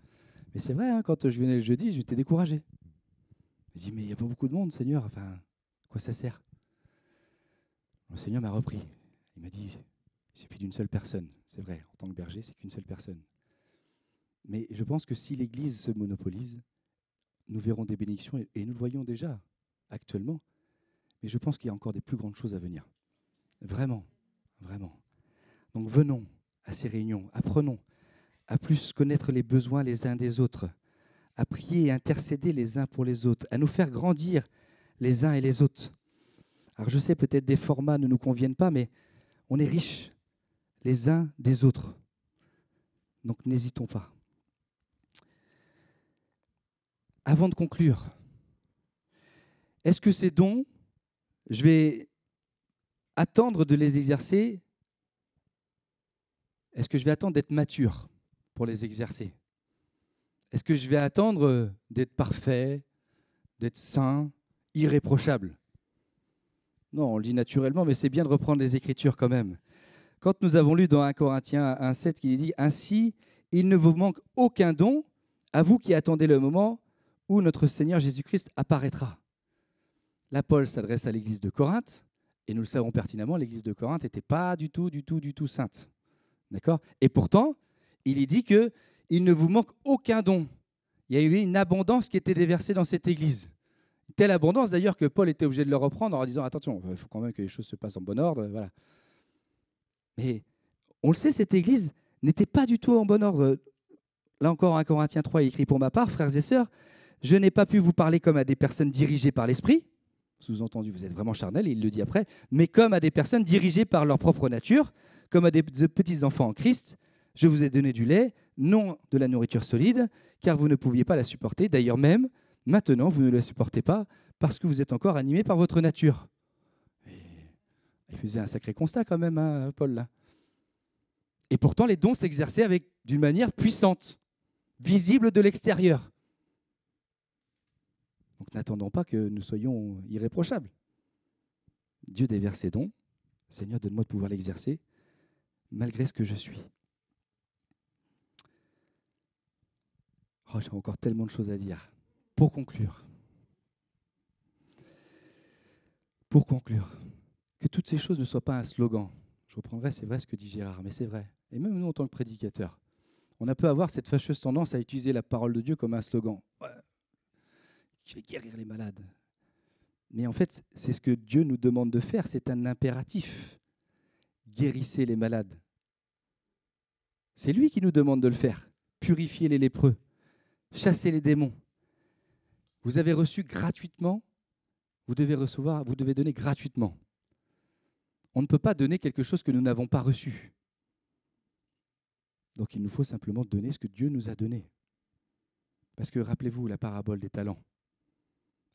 Mais c'est vrai, hein, quand je venais le jeudi, j'étais découragé. Je dis, mais il n'y a pas beaucoup de monde, Seigneur. Enfin, à quoi ça sert? Le Seigneur m'a repris. Il m'a dit, il suffit d'une seule personne. C'est vrai, en tant que berger, c'est qu'une seule personne. Mais je pense que si l'Église se monopolise, nous verrons des bénédictions, et nous le voyons déjà actuellement. Mais je pense qu'il y a encore des plus grandes choses à venir. Vraiment, vraiment. Donc venons à ces réunions, apprenons à plus connaître les besoins les uns des autres, à prier et intercéder les uns pour les autres, à nous faire grandir les uns et les autres. Alors je sais, peut-être des formats ne nous conviennent pas, mais on est riches les uns des autres. Donc n'hésitons pas. Avant de conclure, est-ce que ces dons, je vais attendre de les exercer? Est-ce que je vais attendre d'être mature pour les exercer? Est-ce que je vais attendre d'être parfait, d'être saint, irréprochable? Non, on le dit naturellement, mais c'est bien de reprendre les Écritures quand même. Quand nous avons lu dans 1 Corinthiens 1,7 qui dit « Ainsi, il ne vous manque aucun don, à vous qui attendez le moment où notre Seigneur Jésus-Christ apparaîtra. » Là, Paul s'adresse à l'église de Corinthe, et nous le savons pertinemment, l'église de Corinthe n'était pas du tout sainte. D'accord? Et pourtant, il y dit qu'il ne vous manque aucun don. Il y a eu une abondance qui était déversée dans cette église. Telle abondance d'ailleurs que Paul était obligé de le reprendre en disant « Attention, il faut quand même que les choses se passent en bon ordre. » Voilà. Mais on le sait, cette église n'était pas du tout en bon ordre. Là encore, 1 Corinthiens 3 il écrit « Pour ma part, frères et sœurs, je n'ai pas pu vous parler comme à des personnes dirigées par l'esprit. » Sous-entendu, vous êtes vraiment charnel, et il le dit après. Mais comme à des personnes dirigées par leur propre nature, comme à des petits enfants en Christ, je vous ai donné du lait, non de la nourriture solide, car vous ne pouviez pas la supporter. D'ailleurs même, maintenant, vous ne la supportez pas parce que vous êtes encore animés par votre nature. Et il faisait un sacré constat quand même, hein, Paul, là. Et pourtant, les dons s'exerçaient d'une manière puissante, visible de l'extérieur. Donc n'attendons pas que nous soyons irréprochables. Dieu déverse ses dons. Seigneur, donne-moi de pouvoir l'exercer malgré ce que je suis. Oh, j'ai encore tellement de choses à dire. Pour conclure, que toutes ces choses ne soient pas un slogan. Je reprendrai, c'est vrai ce que dit Gérard, mais c'est vrai. Et même nous, en tant que prédicateurs, on a pu avoir cette fâcheuse tendance à utiliser la parole de Dieu comme un slogan. Je vais guérir les malades. Mais en fait, c'est ce que Dieu nous demande de faire, c'est un impératif. Guérissez les malades. C'est lui qui nous demande de le faire. Purifiez les lépreux. Chassez les démons. Vous avez reçu gratuitement, vous devez donner gratuitement. On ne peut pas donner quelque chose que nous n'avons pas reçu. Donc il nous faut simplement donner ce que Dieu nous a donné. Parce que rappelez-vous la parabole des talents.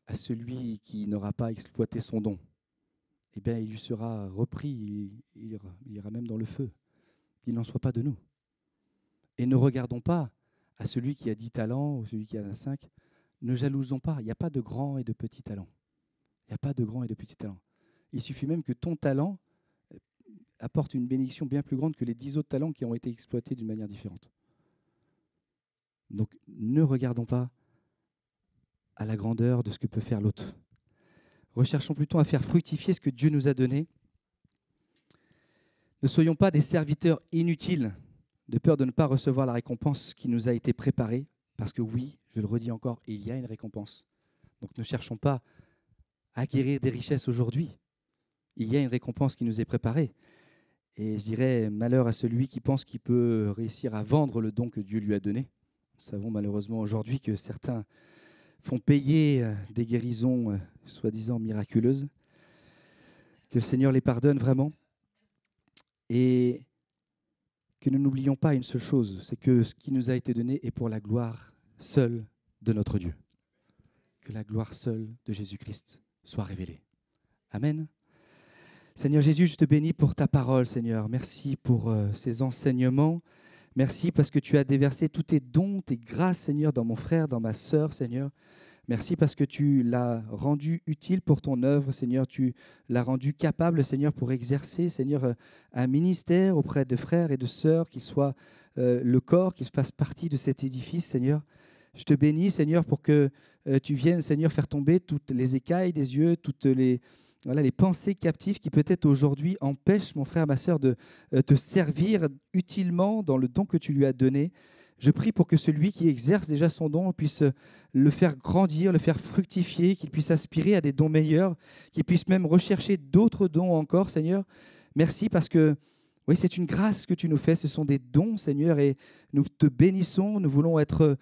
À celui qui n'aura pas exploité son don, eh bien, il lui sera repris, il ira même dans le feu. Qu'il n'en soit pas de nous. Et ne regardons pas à celui qui a 10 talents ou celui qui en a 5. Ne jalousons pas. Il n'y a pas de grands et de petits talents. Il n'y a pas de grands et de petits talents. Il suffit même que ton talent apporte une bénédiction bien plus grande que les 10 autres talents qui ont été exploités d'une manière différente. Donc, ne regardons pas à la grandeur de ce que peut faire l'autre. Recherchons plutôt à faire fructifier ce que Dieu nous a donné. Ne soyons pas des serviteurs inutiles, de peur de ne pas recevoir la récompense qui nous a été préparée, parce que oui, je le redis encore, il y a une récompense. Donc ne cherchons pas à acquérir des richesses aujourd'hui. Il y a une récompense qui nous est préparée. Et je dirais, malheur à celui qui pense qu'il peut réussir à vendre le don que Dieu lui a donné. Nous savons malheureusement aujourd'hui que certains font payer des guérisons soi-disant miraculeuses. Que le Seigneur les pardonne vraiment. Et que nous n'oublions pas une seule chose, c'est que ce qui nous a été donné est pour la gloire seule de notre Dieu. Que la gloire seule de Jésus-Christ soit révélée. Amen. Seigneur Jésus, je te bénis pour ta parole, Seigneur. Merci pour ces enseignements. Merci parce que tu as déversé tous tes dons, tes grâces, Seigneur, dans mon frère, dans ma sœur, Seigneur. Merci parce que tu l'as rendu utile pour ton œuvre, Seigneur. Tu l'as rendu capable, Seigneur, pour exercer, Seigneur, un ministère auprès de frères et de sœurs, qu'il soit le corps, qu'il fasse partie de cet édifice, Seigneur. Je te bénis, Seigneur, pour que tu viennes, Seigneur, faire tomber toutes les écailles des yeux, toutes les pensées captives qui peut-être aujourd'hui empêchent, mon frère, ma sœur, de te servir utilement dans le don que tu lui as donné. Je prie pour que celui qui exerce déjà son don puisse le faire grandir, le faire fructifier, qu'il puisse aspirer à des dons meilleurs, qu'il puisse même rechercher d'autres dons encore, Seigneur. Merci parce que, oui, c'est une grâce que tu nous fais, ce sont des dons, Seigneur, et nous te bénissons, nous voulons être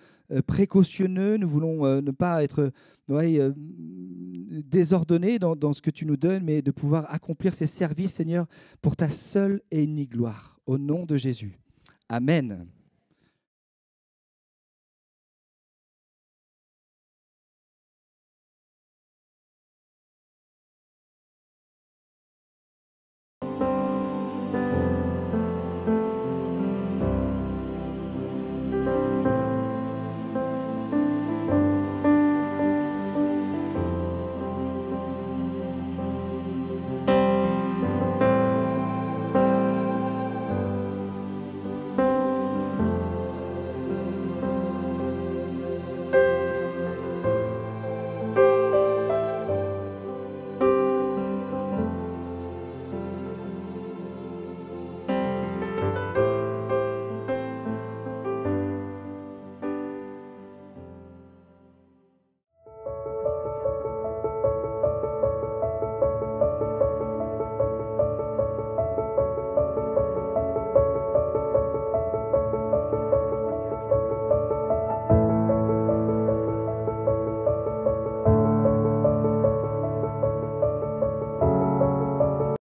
précautionneux, nous voulons ne pas être désordonnés dans ce que tu nous donnes, mais de pouvoir accomplir ces services, Seigneur, pour ta seule et unique gloire. Au nom de Jésus. Amen.